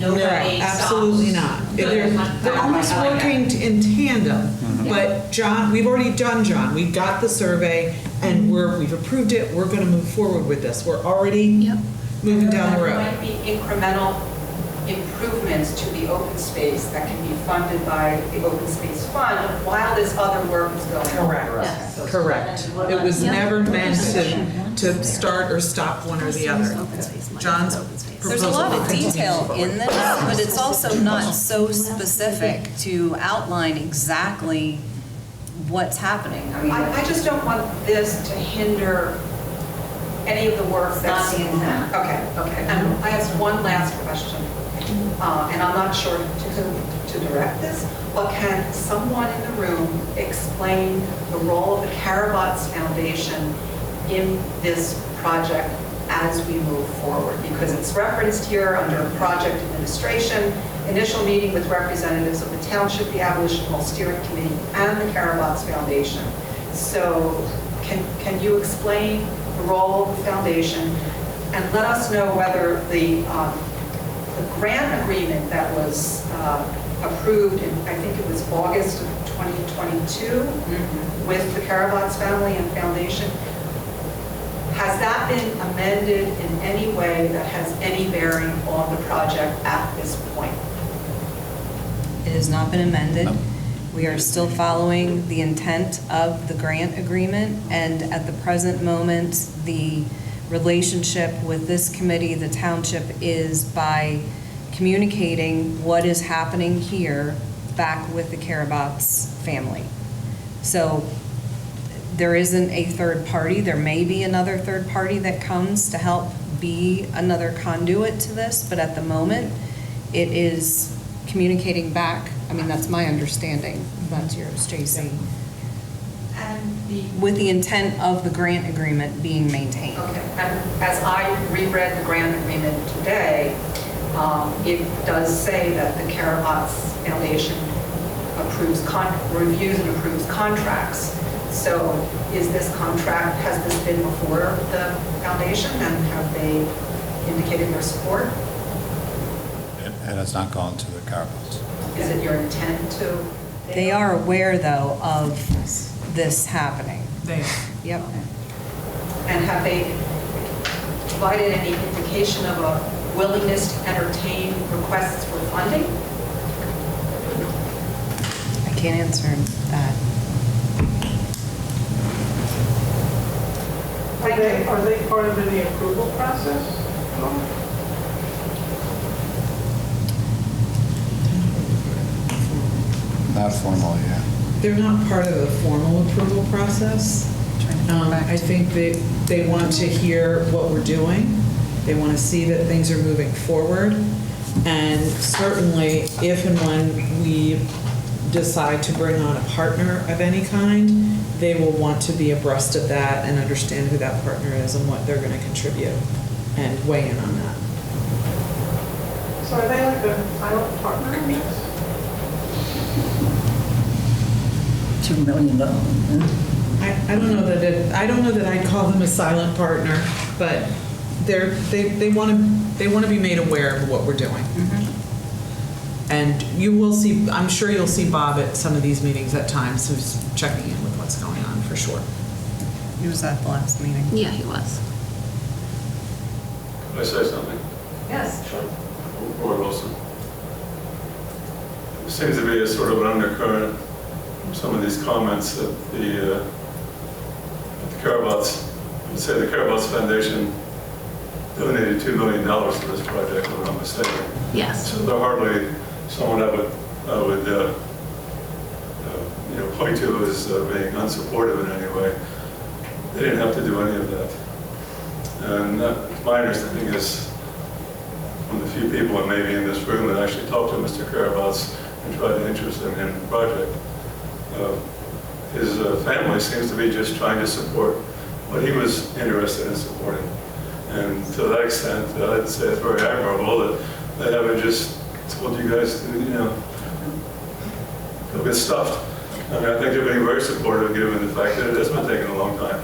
No way absolutely not. They're almost working in tandem. But John, we've already done John. We've got the survey, and we've approved it. We're going to move forward with this. We're already moving down the road. There might be incremental improvements to the open space that can be funded by the Open Space Fund while this other work is going on. Correct. It was never meant to start or stop one or the other. John's There's a lot of detail in this, but it's also not so specific to outline exactly what's happening. I mean, I just don't want this to hinder any of the work that's Not the intent. Okay. And I have one last question, and I'm not sure to direct this, but can someone in the room explain the role of the Carabot's Foundation in this project as we move forward? Because it's referenced here under project administration, initial meeting with representatives of the township, the Abolition Steering Committee, and the Carabot's Foundation. So can you explain the role of the foundation and let us know whether the grant agreement that was approved in, I think it was August of 2022 with the Carabot's family and foundation, has that been amended in any way that has any bearing on the project at this point? it has not been amended. We are still following the intent of the grant agreement, and at the present moment, the relationship with this committee, the township, is by communicating what is happening here back with the Carabot's family. So there isn't a third party. There may be another third party that comes to help be another conduit to this, but at the moment, it is communicating back. I mean, that's my understanding. That's yours, JC. With the intent of the grant agreement being maintained. Okay, and as I reread the grant agreement today, it does say that the Carabot's Foundation reviews and approves contracts. So is this contract, has this been before the foundation, and have they indicated their support? And it's not gone to the Carabots. Is it your intent to? They are aware, though, of this happening. They are. Yep. And have they provided any indication of a willingness to entertain requests for funding? I can't answer that. Are they part of any approval process? Not formally, yeah. They're not part of the formal approval process, I think they want to hear what we're doing. They want to see that things are moving forward. And certainly, if and when we decide to bring on a partner of any kind, they will want to be abreast of that and understand who that partner is and what they're going to contribute and weigh in on that. So are they like a silent partner in this? $2 million. I don't know that I'd call them a silent partner, but they want to be made aware of what we're doing. And you will see, I'm sure you'll see Bob at some of these meetings at times, who's checking in with what's going on, for sure. He was at the last meeting. Yeah, he was. Can I say something? Yes, sure. Roy Wilson. There seems to be a sort of an undercurrent from some of these comments that the Carabats, let's say the Carabats Foundation donated $2 million to this project, if I'm not mistaken. Yes. So they're hardly someone I would point to as being unsupportive in any way. They didn't have to do any of that. And my understanding is one of the few people that may be in this room that actually talked to Mr. Carabats and tried to interest him in the project. His family seems to be just trying to support what he was interested in supporting. And to that extent, I'd say it's very admirable that they haven't just told you guys to, go get stuffed. I mean, I think they're being very supportive given the fact that it has been taking a long time.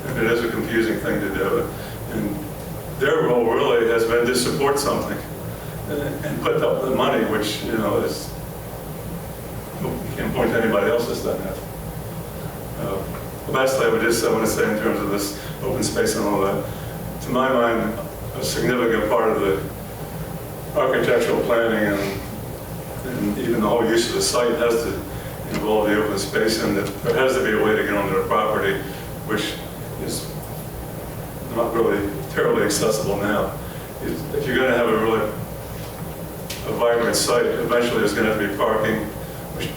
And it is a confusing thing to do. And their role really has been to support something and put up the money, which, is, you can't point to anybody else that's done that. Lastly, I want to say in terms of this open space and all that, to my mind, a significant part of the architectural planning and even the whole use of the site has to involve the open space, and that there has to be a way to get onto the property, which is not really terribly accessible now. If you're going to have a vibrant site, eventually there's going to have to be parking, which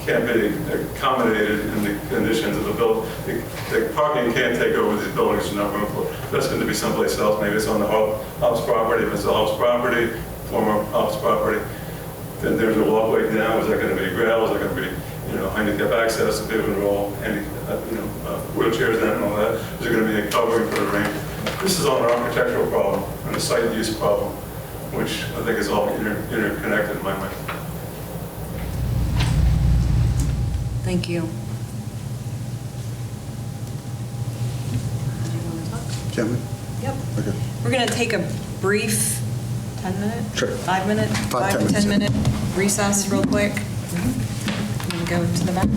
can't be accommodated in the conditions of the building. The parking can't take over these buildings, there's not room for it. That's going to be someplace else. Maybe it's on the Hobbs property. If it's the Hobbs property, former Hobbs property, then there's a walkway down. Is that going to be gravel? Is that going to be, handicap access, a bit of enroll, wheelchairs and all that? Is there going to be a covering for the rain? This is all an architectural problem and a site use problem, which I think is all interconnected in my mind. Thank you. Can we? Yep. Okay. We're going to take a brief 10-minute? Sure. 5-minute? 5 to 10 10 minutes, minute recess real quick. And go to the back.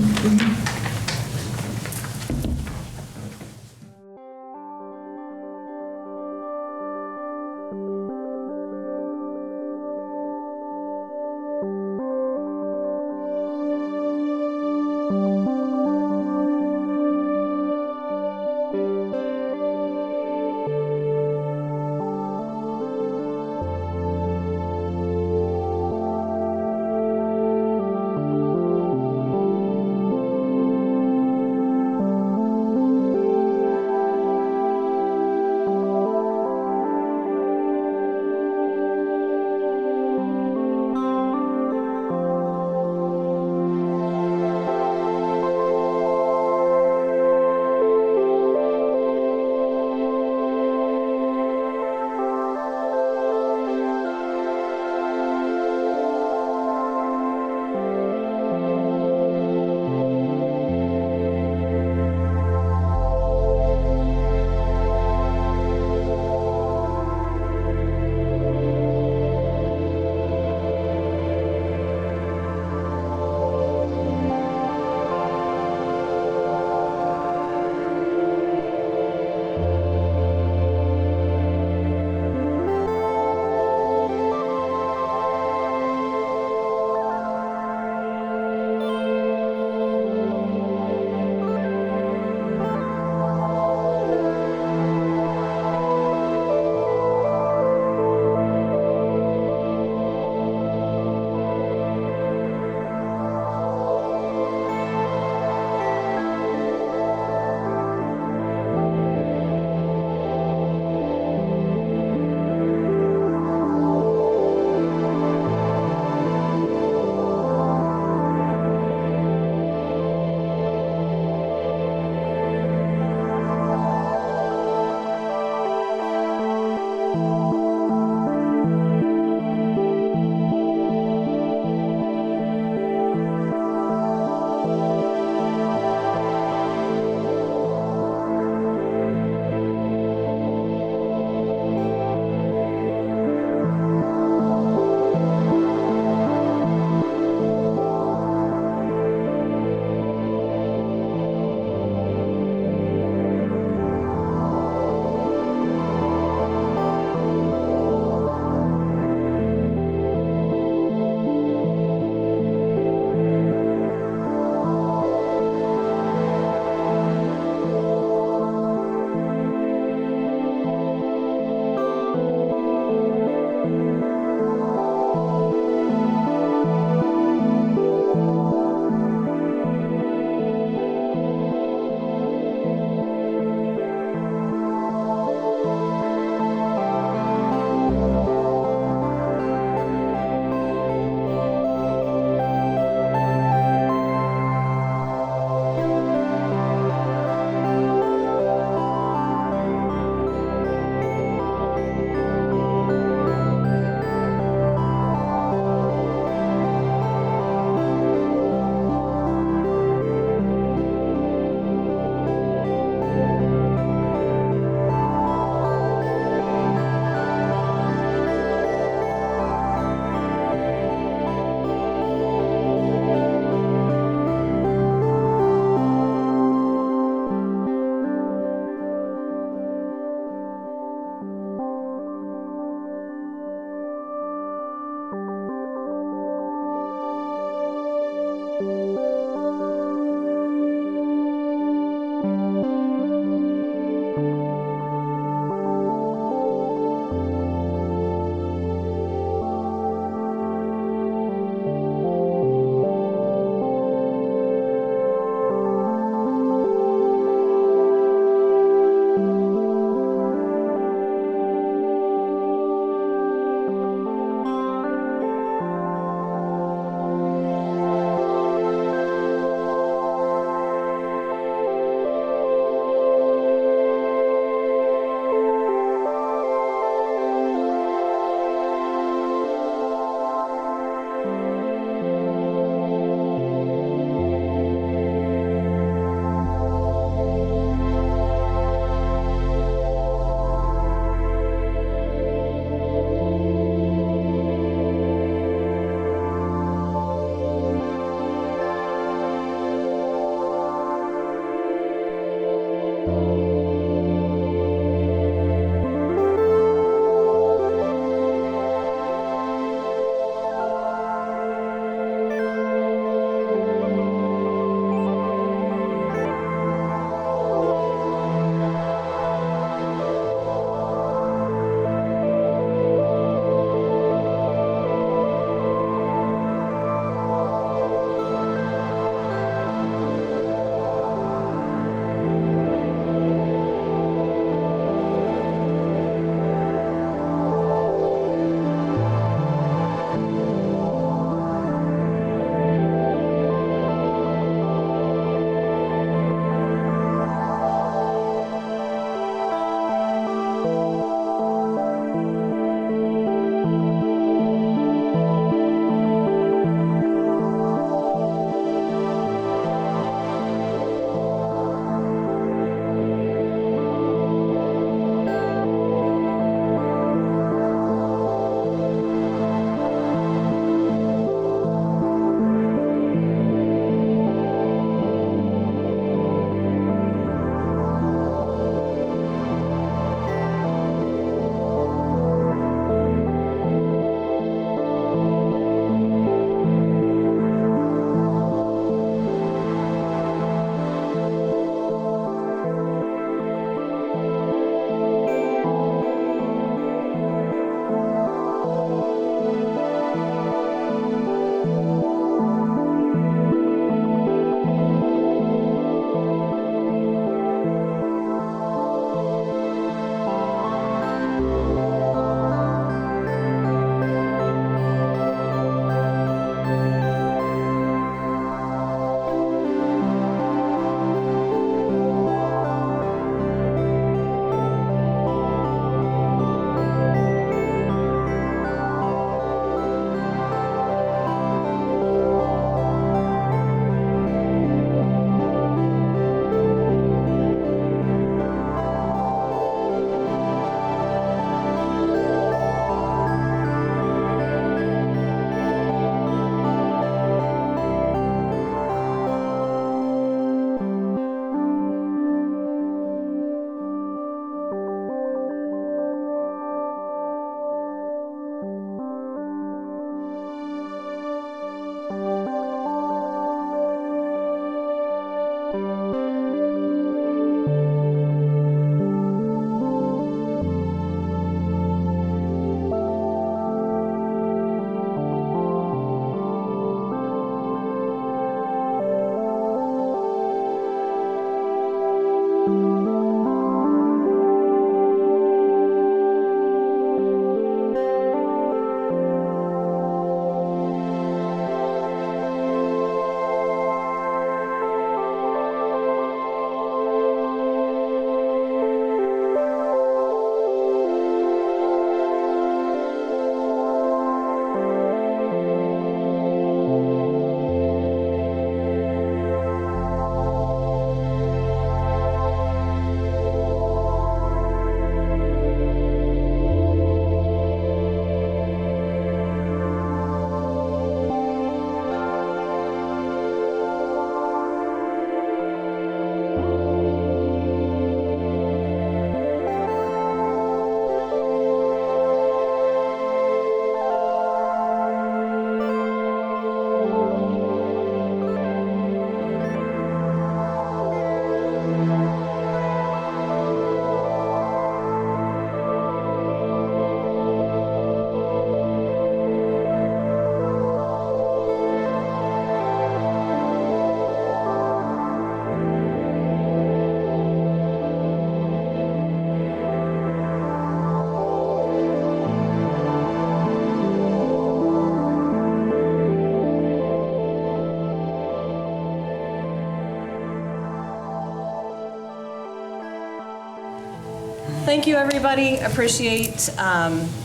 Thank you, everybody. Appreciate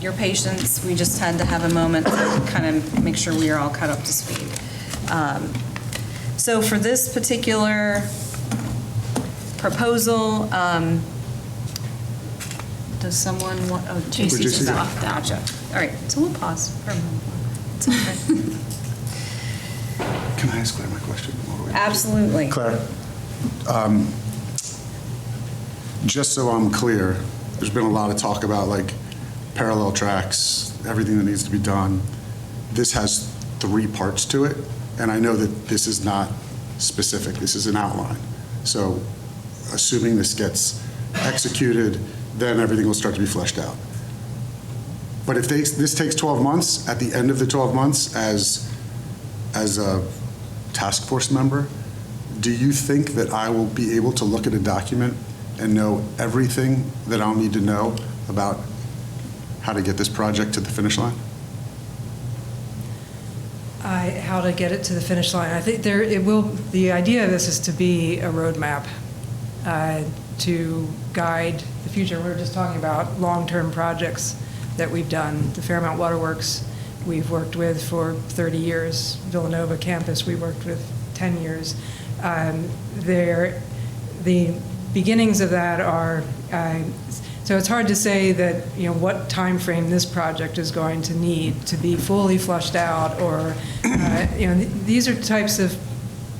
your patience. We just had to have a moment to kind of make sure we are all caught up to speed. So for this particular proposal, does someone want, oh, JC's just off. Gotcha. All right, so we'll pause for a moment. It's okay. Can I ask Claire my question? Absolutely. Claire, just so I'm clear, there's been a lot of talk about like parallel tracks, everything that needs to be done. This has 3 parts to it, and I know that this is not specific, this is an outline. So assuming this gets executed, then everything will start to be fleshed out. But if this takes 12 months, at the end of the 12 months as a task force member, do you think that I will be able to look at a document and know everything that I'll need to know about how to get this project to the finish line? How to get it to the finish line. I think the idea of this is to be a roadmap to guide the future. We were just talking about long-term projects that we've done. The Fairmount Waterworks we've worked with for 30 years. Villanova campus we worked with 10 years. The beginnings of that are, so it's hard to say that, what time frame this project is going to need to be fully flushed out, or, these are types of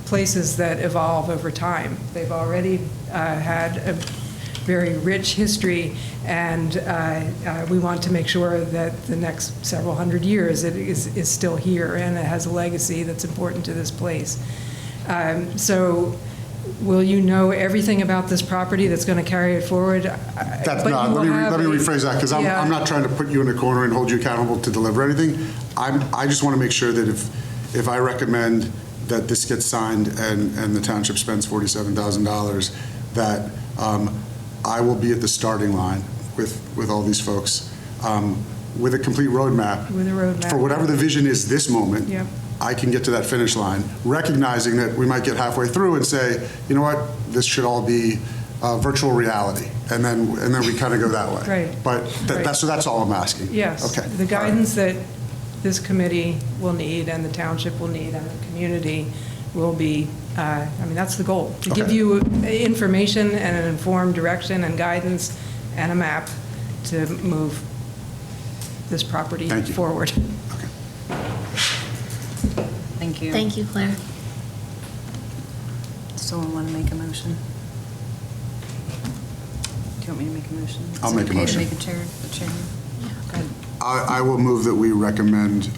places that evolve over time. They've already had a very rich history, and we want to make sure that the next several hundred years it is still here and it has a legacy that's important to this place. So will you know everything about this property that's going to carry it forward? That's not. Let me rephrase that, because I'm not trying to put you in a corner and hold you accountable to deliver anything. I just want to make sure that if I recommend that this gets signed and the township spends $47,000, that I will be at the starting line with all these folks with a complete roadmap. With a roadmap. For whatever the vision is this moment. Yep. I can get to that finish line, recognizing that we might get halfway through and say, you know what, this should all be virtual reality, and then we kind of go that way. Right. But that's all I'm asking. Yes. Okay. The guidance that this committee will need and the township will need and the community will be, that's the goal, to give you information and an informed direction and guidance and a map to move this property forward. Thank you. Thank you, Claire. Someone want to make a motion? Do you want me to make a motion? I'll make a motion. Is it okay to make the chairman? Yeah. Go ahead. I will move that we recommend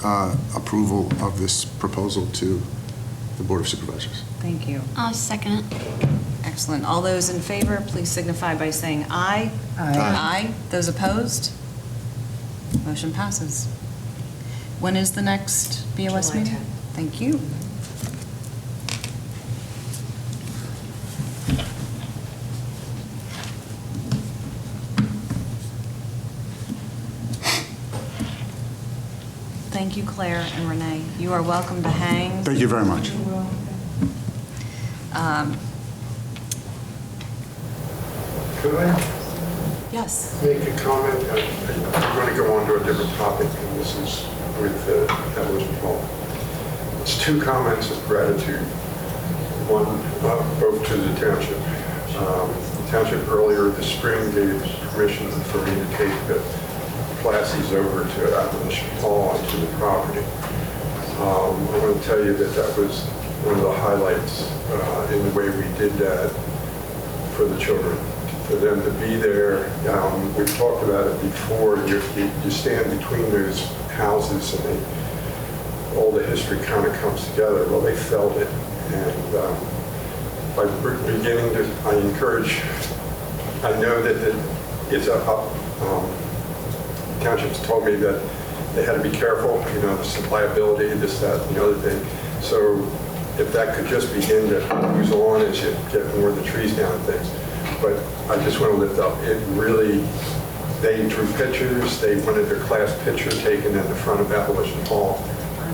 approval of this proposal to the Board of Supervisors. Thank you. I'll second it. Excellent. All those in favor, please signify by saying aye. Aye. Aye. Those opposed? Motion passes. When is the next BOS July meeting? 10th. Thank you. Thank you, Claire and Renee. You are welcome to hang. Thank you very much. Could I Yes. make a comment? I'm going to go on to a different topic, and this is with Abolition Hall. It's 2 comments of gratitude. One, both to the township. The township earlier this spring gave permission for me to take the Plassies over to Abolition Hall onto the property. I want to tell you that was one of the highlights in the way we did that for the children. For them to be there, we've talked about it before, you stand between those houses and all the history kind of comes together. Well, they felt it, and by beginning to, I know that it's townships told me that they had to be careful, the liability, this, that, and the other thing. So if that could just begin to use on as you get more of the trees down and things. But I just want to lift up, it really, they drew pictures, they wanted their class picture taken in the front of Abolition Hall.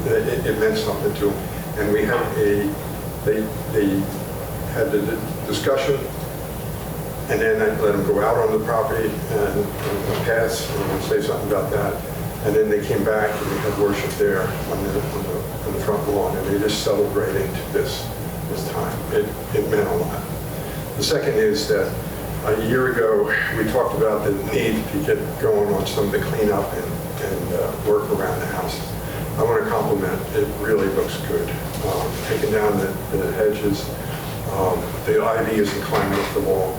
It meant something to them. And we had they had the discussion, And then I let them go out on the property and pass and say something about that. And then they came back and we had worship there on the front lawn, and they just celebrating this time. It meant a lot. The second is that a year ago, we talked about the need to get going on some of the cleanup and work around the house. I want to compliment, it really looks good. Taking down the hedges, the ivy isn't climbing up the wall.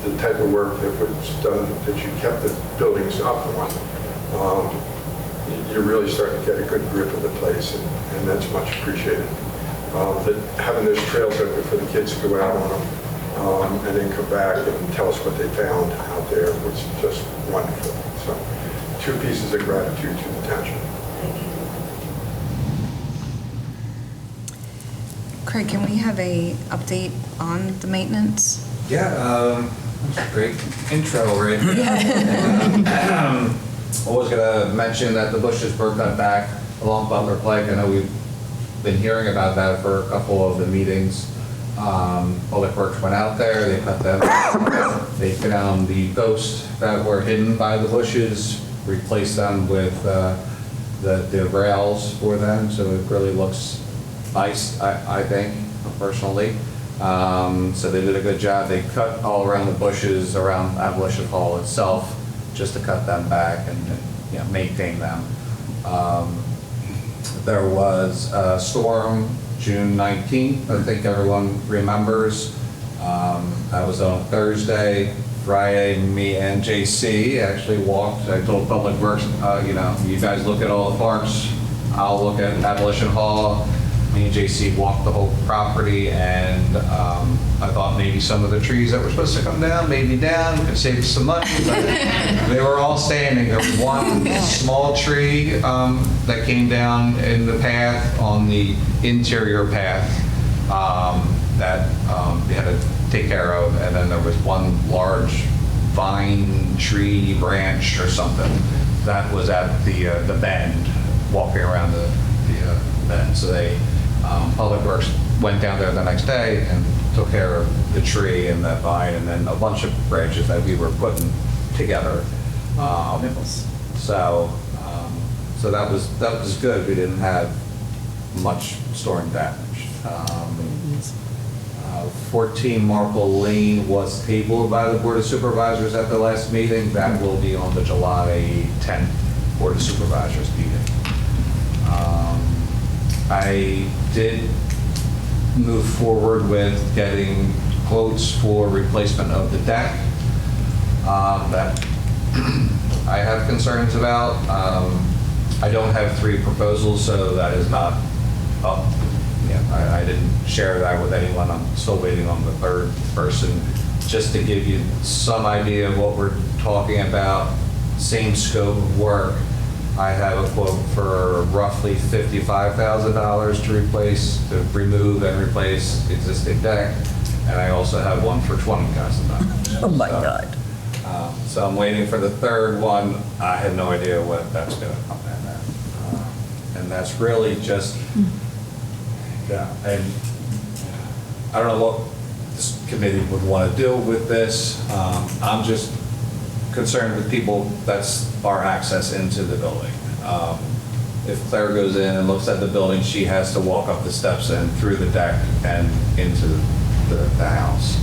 The type of work that was done, that you kept the buildings up on, you're really starting to get a good grip of the place, and that's much appreciated. Having those trails open for the kids to go out on them, and then come back and tell us what they found out there was just wonderful. So, 2 pieces of gratitude to the township. Craig, can we have a update on the maintenance? Yeah, great intro right there. I was going to mention that the bushes were cut back along Butler Pike. I know we've been hearing about that for a couple of the meetings. Public Works went out there, they cut them back. They found the posts that were hidden by the bushes, replaced them with the rails for them, so it really looks nice, I think, personally. So they did a good job. They cut all around the bushes around Abolition Hall itself, just to cut them back and maintain them. There was a storm June 19th, I think everyone remembers. That was on Thursday. Friday, me and JC actually walked. I told Public Works, you guys look at all the parks, I'll look at Abolition Hall. Me and JC walked the whole property, and I thought maybe some of the trees that were supposed to come down, maybe down, could save us some money, but they were all standing. There was one small tree that came down in the path, on the interior path, that we had to take care of, and then there was one large vine tree branch or something that was at the bend, walking around the bend. So they Public Works went down there the next day and took care of the tree and that vine, and then a bunch of branches that we were putting together. So that was good. We didn't have much storm damage. 14 Marple Lane was tabled by the Board of Supervisors at the last meeting. That will be on the July 10th Board of Supervisors meeting. I did move forward with getting quotes for replacement of the deck that I have concerns about. I don't have 3 proposals, so that is not up. I didn't share that with anyone. I'm still waiting on the 3rd person. Just to give you some idea of what we're talking about, same scope of work, I have a quote for roughly $55,000 to remove and replace existing deck, and I also have one for $20,000. Oh my God. So I'm waiting for the 3rd one. I have no idea what that's going to come in at. And that's really just, and I don't know what this committee would want to do with this. I'm just concerned with people, that's our access into the building. If Claire goes in and looks at the building, she has to walk up the steps and through the deck and into the house.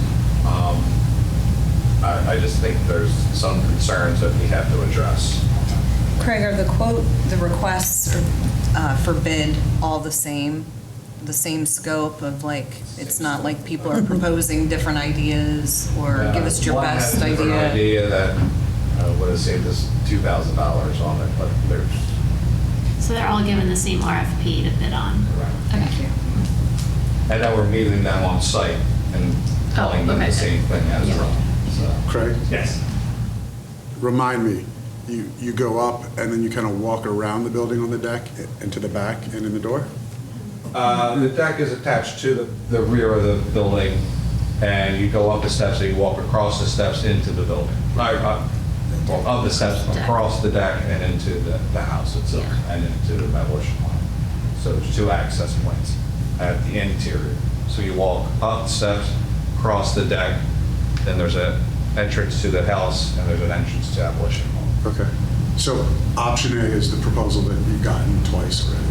I just think there's some concerns that we have to address. Craig, are the requests for bid all the same scope of, like, it's not like people are proposing different ideas, or give us your best idea? One has a different idea that would have saved us $2,000 on it, but there's... So they're all given the same RFP to bid on? Right. Okay. And then we're meeting them on site and telling them the same thing as well. So. Craig? Yes. Remind me, you go up and then you kind of walk around the building on the deck and to the back and in the door? The deck is attached to the rear of the building, and you go up the steps, and you walk across the steps into the building. Up the steps, across the deck, and into the house itself, and into the Abolition line. So there's 2 access points at the interior. So you walk up the steps, across the deck, then there's an entrance to the house, and there's an entrance to Abolition Hall. Okay. So option A is the proposal that you've gotten twice already.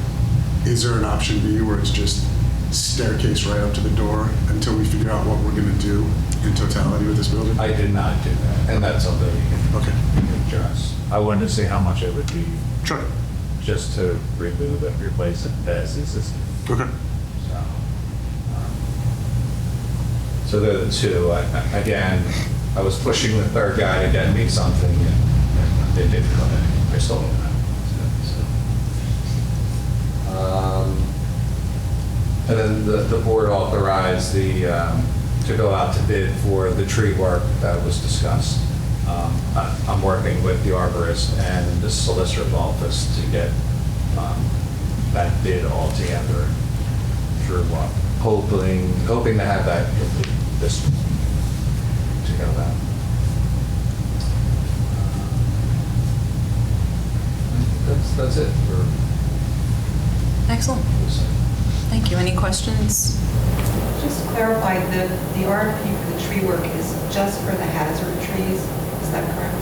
Is there an option B where it's just staircase right up to the door until we figure out what we're going to do in totality with this building? I did not do that, and that's something we can address. I wanted to see how much it would be. Sure. Just to remove and replace it as existing. Okay. So they're the two. Again, I was pushing the third guy to get me something, and they didn't come in. I still don't have it. And then the board authorized to go out to bid for the tree work that was discussed. I'm working with the arborist and the solicitor's office to get that bid all together through hoping to have that complete this week to go that. That's it for. Excellent. Thank you. Any questions? Just to clarify, the RFP for the tree work is just for the hazard trees, is that correct?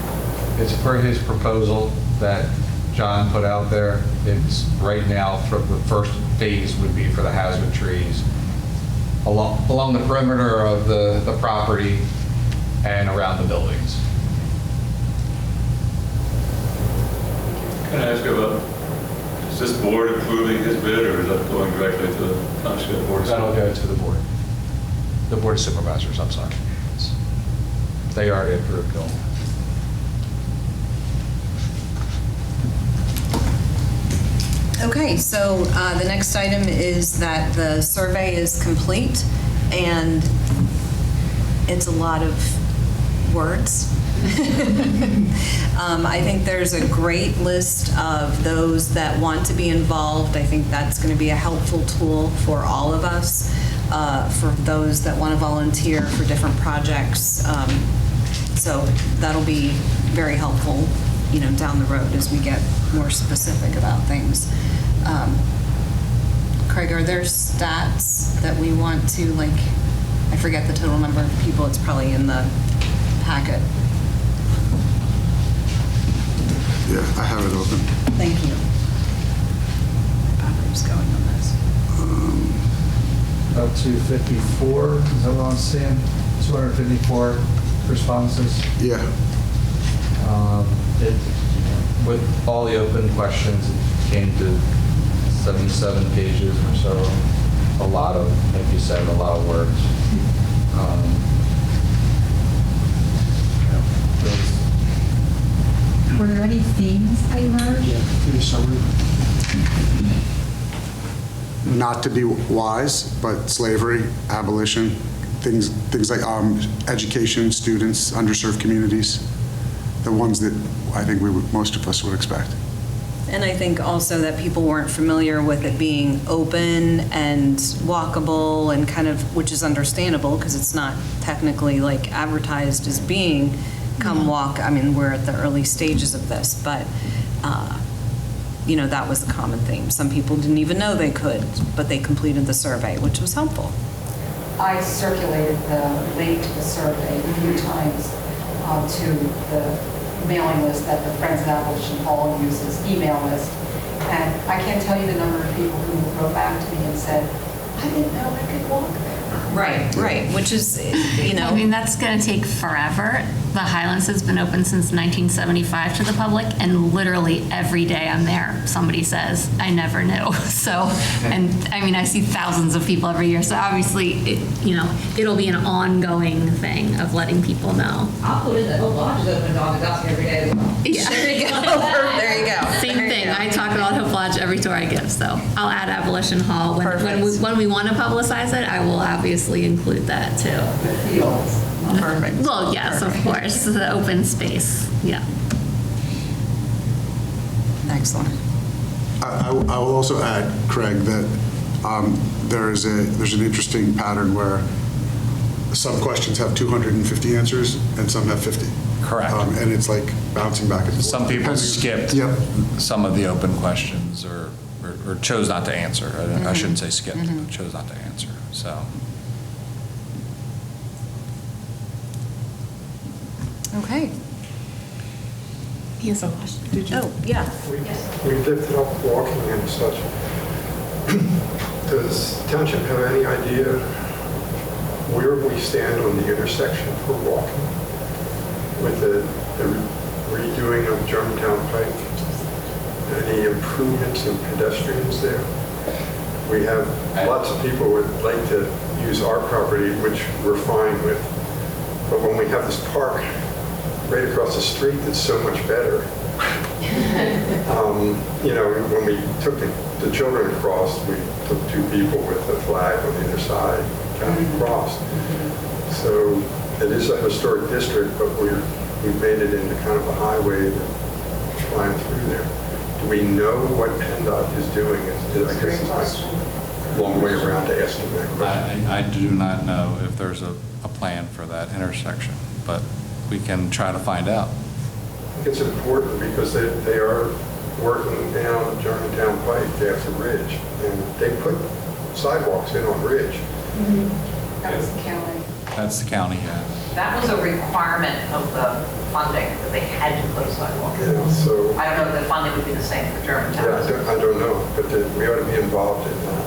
It's per his proposal that John put out there. It's right now, for the first phase would be for the hazard trees along the perimeter of the property and around the buildings. Can I ask you about, is this board approving his bid, or is that going directly to the township board? That'll go to the board. The board of supervisors, I'm sorry. They already approved it. Okay, so the next item is that the survey is complete, and it's a lot of words. I think there's a great list of those that want to be involved. I think that's going to be a helpful tool for all of us, for those that want to volunteer for different projects. So that'll be very helpful, down the road as we get more specific about things. Craig, are there stats that we want to, I forget the total number of people, it's probably in the packet. Yeah, I have it open. Thank you. My battery's going on this. About 254, is that what I'm seeing? 254 responses. Yeah. With all the open questions, it came to 77 pages or so. A lot of, like you said, a lot of words. Were there any themes that emerged? Yeah, summary. Not to be wise, but slavery, abolition, things like education, students, underserved communities, the ones that I think most of us would expect. And I think also that people weren't familiar with it being open and walkable and kind of, which is understandable because it's not technically advertised as being come walk. I mean, we're at the early stages of this, but that was the common theme. Some people didn't even know they could, but they completed the survey, which was helpful. I circulated the link to the survey a few times to the mailing list that the Friends of Abolition Hall uses, email list. And I can't tell you the number of people who wrote back to me and said, I didn't know I could walk there. Right, which is, I mean, that's going to take forever. The Highlands has been open since 1975 to the public, and literally every day I'm there, somebody says, I never knew. So, and I mean, I see thousands of people every year, so obviously, it'll be an ongoing thing of letting people know. I'll put in that Hope Lodge is open dawn to dusk every day. Yeah. There you go. There you go. Same thing. I talk about Hope Lodge every tour I give, so I'll add Abolition Hall. When we want to publicize it, I will obviously include that too. Perfect. Well, yes, of course, the open space, yeah. Excellent. I will also add, Craig, that there's an interesting pattern where some questions have 250 answers and some have 50. Correct. And it's like bouncing back and forth. Some people skipped some of the open questions or chose not to answer. I shouldn't say skipped, but chose not to answer. So. Okay. He has a question. Oh, yeah. We lifted up walking and such. Does township have any idea where we stand on the intersection for walking with the redoing of Germantown Pike? Any improvements in pedestrians there? We have lots of people who would like to use our property, which we're fine with. But when we have this park right across the street that's so much better, you know, when we took the children across, we took 2 people with a flag on either side, county across. So it is a historic district, but we've made it into kind of a highway that's flying through there. Do we know what PennDOT is doing? I guess it's a long way around to asking that question. I do not know if there's a plan for that intersection, but we can try to find out. I think it's important because they are working down Germantown Pike after Ridge, and they put sidewalks in on Ridge. That was the county. That's the county, yeah. That was a requirement of the funding, that they had to put a sidewalk in. Yeah, so, I don't know if the funding would be the same for Germantown. yeah, I don't know, but we ought to be involved in that.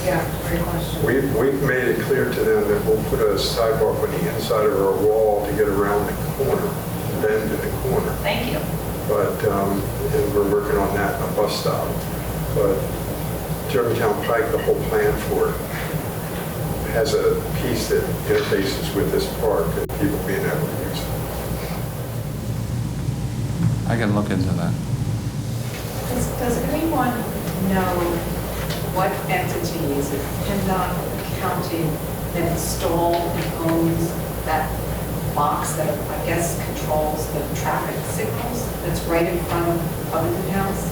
Yeah, great question. We've made it clear to them that we'll put a sidewalk on the inside of our wall to get around the corner, bend in the corner. Thank you. But, and we're working on that in a bus stop. But Germantown Pike, the whole plan for it, has a piece that interfaces with this park and people being able to use it. I can look into that. Does anyone know what entities, if PennDOT County, that install and owns that box that I guess controls the traffic signals that's right in front of Covington House?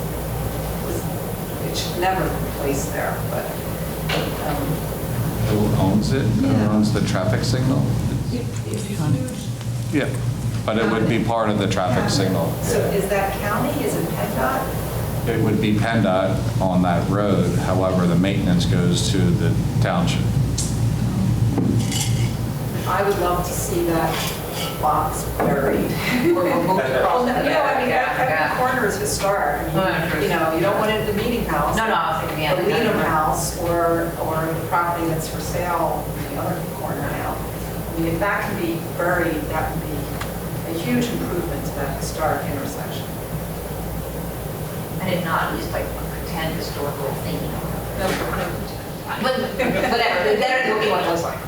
It should never be placed there, but Who owns it? Who owns the traffic signal? it's huge. Yeah, but it would be part of the traffic signal. So is that county, is it PennDOT? It would be PennDOT on that road, however, the maintenance goes to the township. I would love to see that box buried. Or removed across the That corner is historic. I mean, you know, you don't want it at the meeting house. No, I was thinking, The Leadham House or the property that's for sale in the other corner now. I mean, if that can be buried, that would be a huge improvement to that historic intersection. And if not, at least like pretend historical thing. But whatever, that will be what it looks like.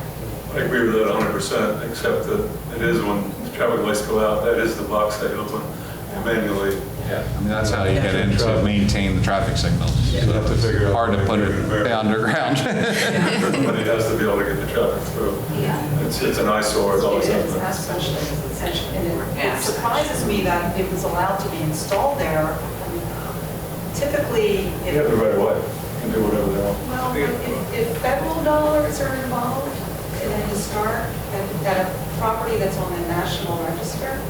I agree with that 100%, except that it is when the traffic lights go out, that is the box that you open manually. Yeah, I mean, that's how you get into maintain the traffic signals. So you have to figure out. Hard to put it underground. Everybody has to be able to get the traffic through. Yeah. It's an eyesore, it's always It happening. is, especially as it's essential. And it surprises me that it was allowed to be installed there. Typically, You have the right of way, you can do whatever they want. well, if federal dollars are involved in a historic, at a property that's on the National Register,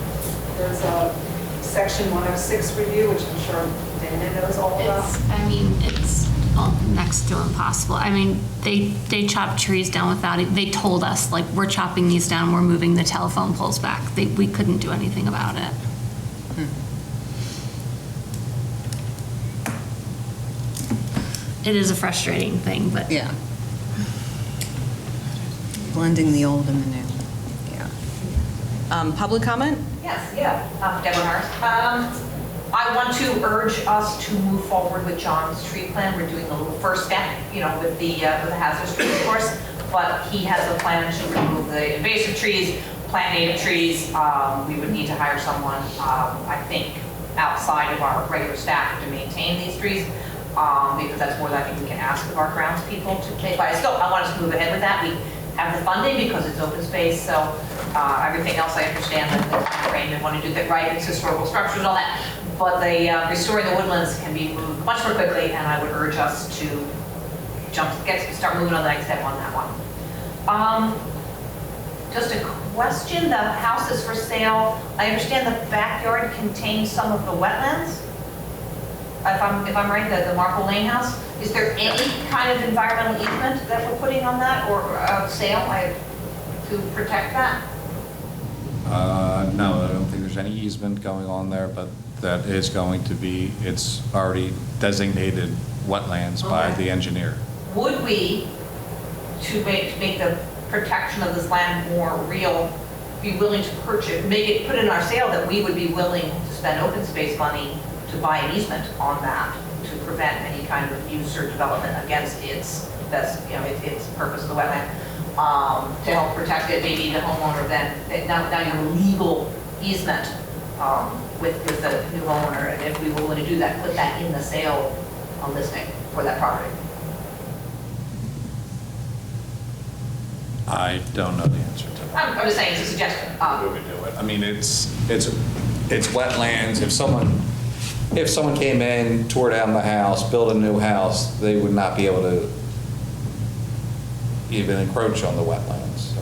there's a Section 106 review, which I'm sure Dana knows all about. It's all next to impossible. I mean, they chop trees down without it. They told us, like, we're chopping these down, we're moving the telephone poles back. We couldn't do anything about it. It is a frustrating thing, but. Yeah. Blending the old and the new. Yeah. Public comment? Yes, Deborah Harris. I want to urge us to move forward with John's tree plan. We're doing a little first step, with the hazardous trees, of course, but he has a plan to remove the invasive trees, plant native trees. We would need to hire someone, I think, outside of our regular staff to maintain these trees, because that's more than I think we can ask of our grounds people to take. But I want us to move ahead with that. We have the funding because it's open space, so everything else I understand that the frame and want to do that right, it's historical structures and all that. But the restoring the woodlands can be moved much more quickly, and I would urge us to start moving on the next step on that one. Just a question, the house is for sale. I understand the backyard contains some of the wetlands. If I'm right, the Marple Lane house. Is there any kind of environmental easement that we're putting on that or sale to protect that? No, I don't easement going on there, but that is going to be, it's already designated wetlands by the engineer. Would we, to make the protection of this land more real, be willing to purchase, put in our sale that we would be willing to spend open space money to buy an easement on that to prevent any kind of use or development against its best, its purpose of the wetland, to help protect it, maybe the homeowner then, now your legal easement with the new homeowner, and if we were willing to do that, put that in the sale listing for that property. I don't know the answer to that. I'm just saying, it's a suggestion. Would we do it? I mean, it's wetlands. If someone came in, tore down the house, built a new house, they would not be able to even encroach on the wetlands.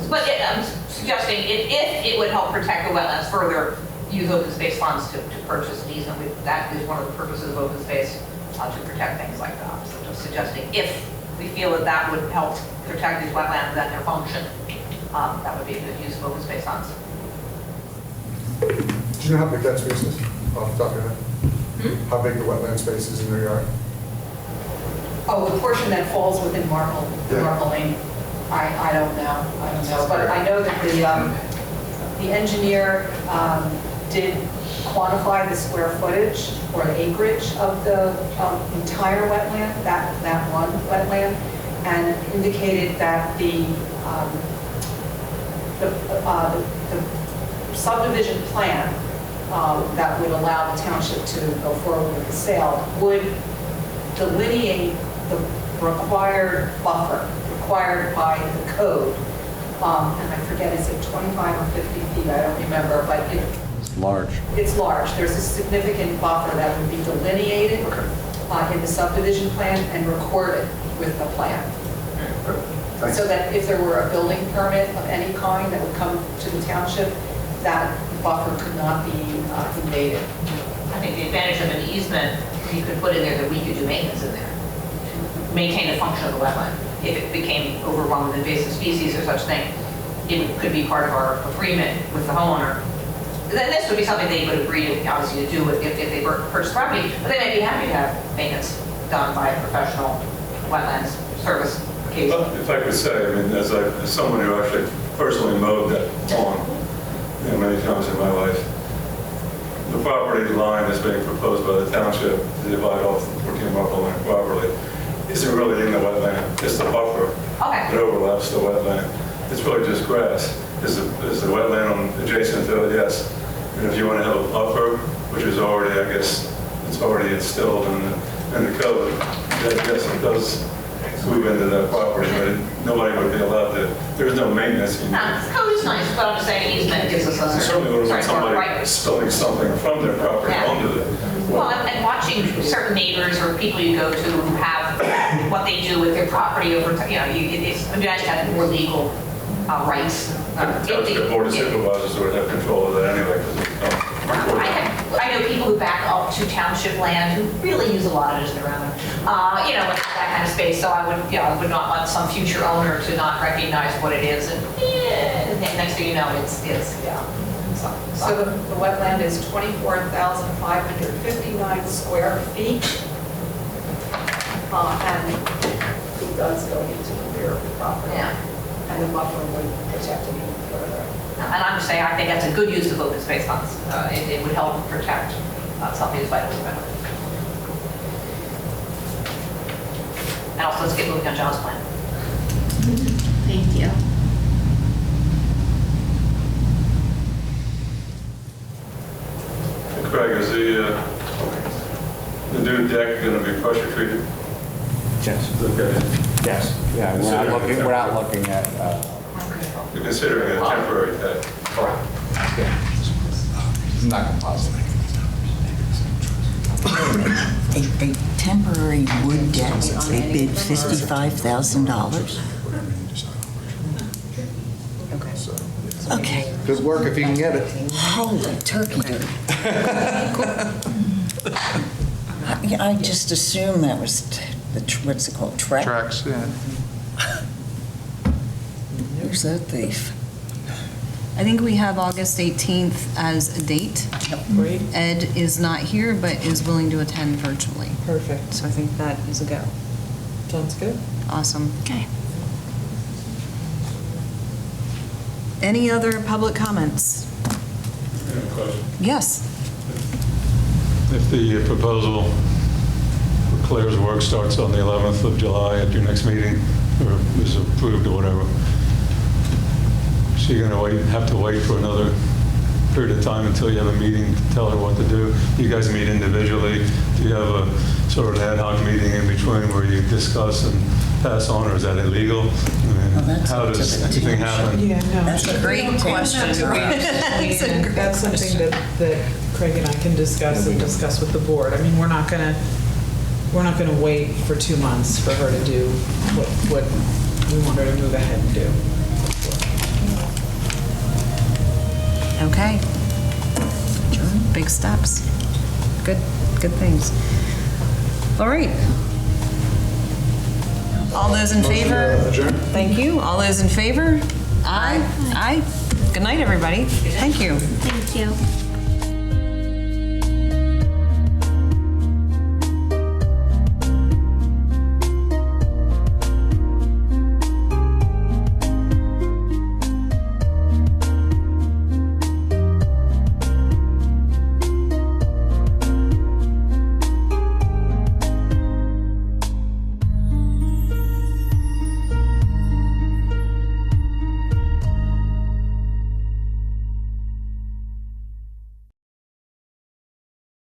But I'm suggesting if it would help protect the wetlands further, use open space funds to purchase an easement. That is one of the purposes of open space, to protect things like that. So just suggesting if we feel that that would help protect these wetlands and their function, that would be a good use of open space funds. Do you know how big that space is, off the top of your head? How big the wetland space is in their yard? Oh, the portion that falls within Marble Lane, I don't know, but I know that the engineer did quantify the square footage or the acreage of the entire wetland, that one wetland, and indicated that the subdivision plan that would allow the township to go forward with the sale would delineate the required buffer required by the code. And I forget, is it 25 or 50 feet? I don't remember, but It's large. it's large. There's a significant buffer that would be delineated in the subdivision plan and recorded with the plan. So that if there were a building permit of any kind that would come to the township, that buffer could not be invaded. I think the advantage of an easement, you could put in there that we could do maintenance in there, to maintain the function of the wetland. If it became overrun with invasive species or such thing, it could be part of our agreement with the homeowner. Then this would be something they would agree to, obviously, to do if they purchase property, but they might be happy to have maintenance done by a professional wetlands service occasionally. If I could say, I mean, as someone who actually personally mowed that lawn, many times in my life, the property line that's being proposed by the township to divide off the 14 Marble Lane property isn't really in the wetland. It's the buffer that overlaps the wetland. It's really just grass. Is the wetland adjacent to it? Yes. And if you want to have a buffer, which is already, I guess, it's already instilled in the code, then yes, it does move into that property, but nobody would be allowed to. There's no maintenance. No, the code is nice, but I'm just saying easement gives us a Certainly wouldn't want somebody right. spilling something from their property onto the. Well, and watching certain neighbors or people you go to who have what they do with their property over time, it's nice to have more legal rights. The board of supervisors would have control of that anyway, because it's I know people who back up to township land who really use a lot of it as their own, that kind of space. So I would not want some future owner to not recognize what it is, and next thing you know, it's. So the wetland is 24,559 square feet. And it does go into the rear of the property. Yeah. And the buffer would protect it even further. And I'm just saying, I think that's a good use of open space funds. It would help protect something that's vital to them. And also, let's get moving on John's plan. Thank you. Craig, is the new deck going to be pressure treated? Yes. Okay. Yes. Yeah, we're not looking at. You're considering a temporary deck? Correct. Yeah. It's not composite. A temporary wood deck, they bid $55,000. Okay. Good work if you can get it. Holy turkey dude. I just assumed that was what's it called, Trex? Trex, yeah. Where's that thief? I think we have August 18th as a date. Great. Ed is not here, but is willing to attend virtually. Perfect. So I think that is a go. Sounds good. Awesome. Okay. Any other public comments? I have a question. Yes. If the proposal for Claire's work starts on the 11th of July at your next meeting, or is approved or whatever, is she going to have to wait for another period of time until you have a meeting to tell her what to do? You guys meet individually. Do you have a sort of ad hoc meeting in between where you discuss and pass on, or is that illegal? I mean, how does anything happen? Yeah, no. That's a great question. That's something that Craig and I can discuss and discuss with the board. I mean, we're not gonna wait for 2 months for her to do what we want her to move ahead and do. Okay. Big steps. Good things. All right. All those in favor? Thank you. All those in favor? Aye. Aye. Good night, everybody. Thank you. Thank you.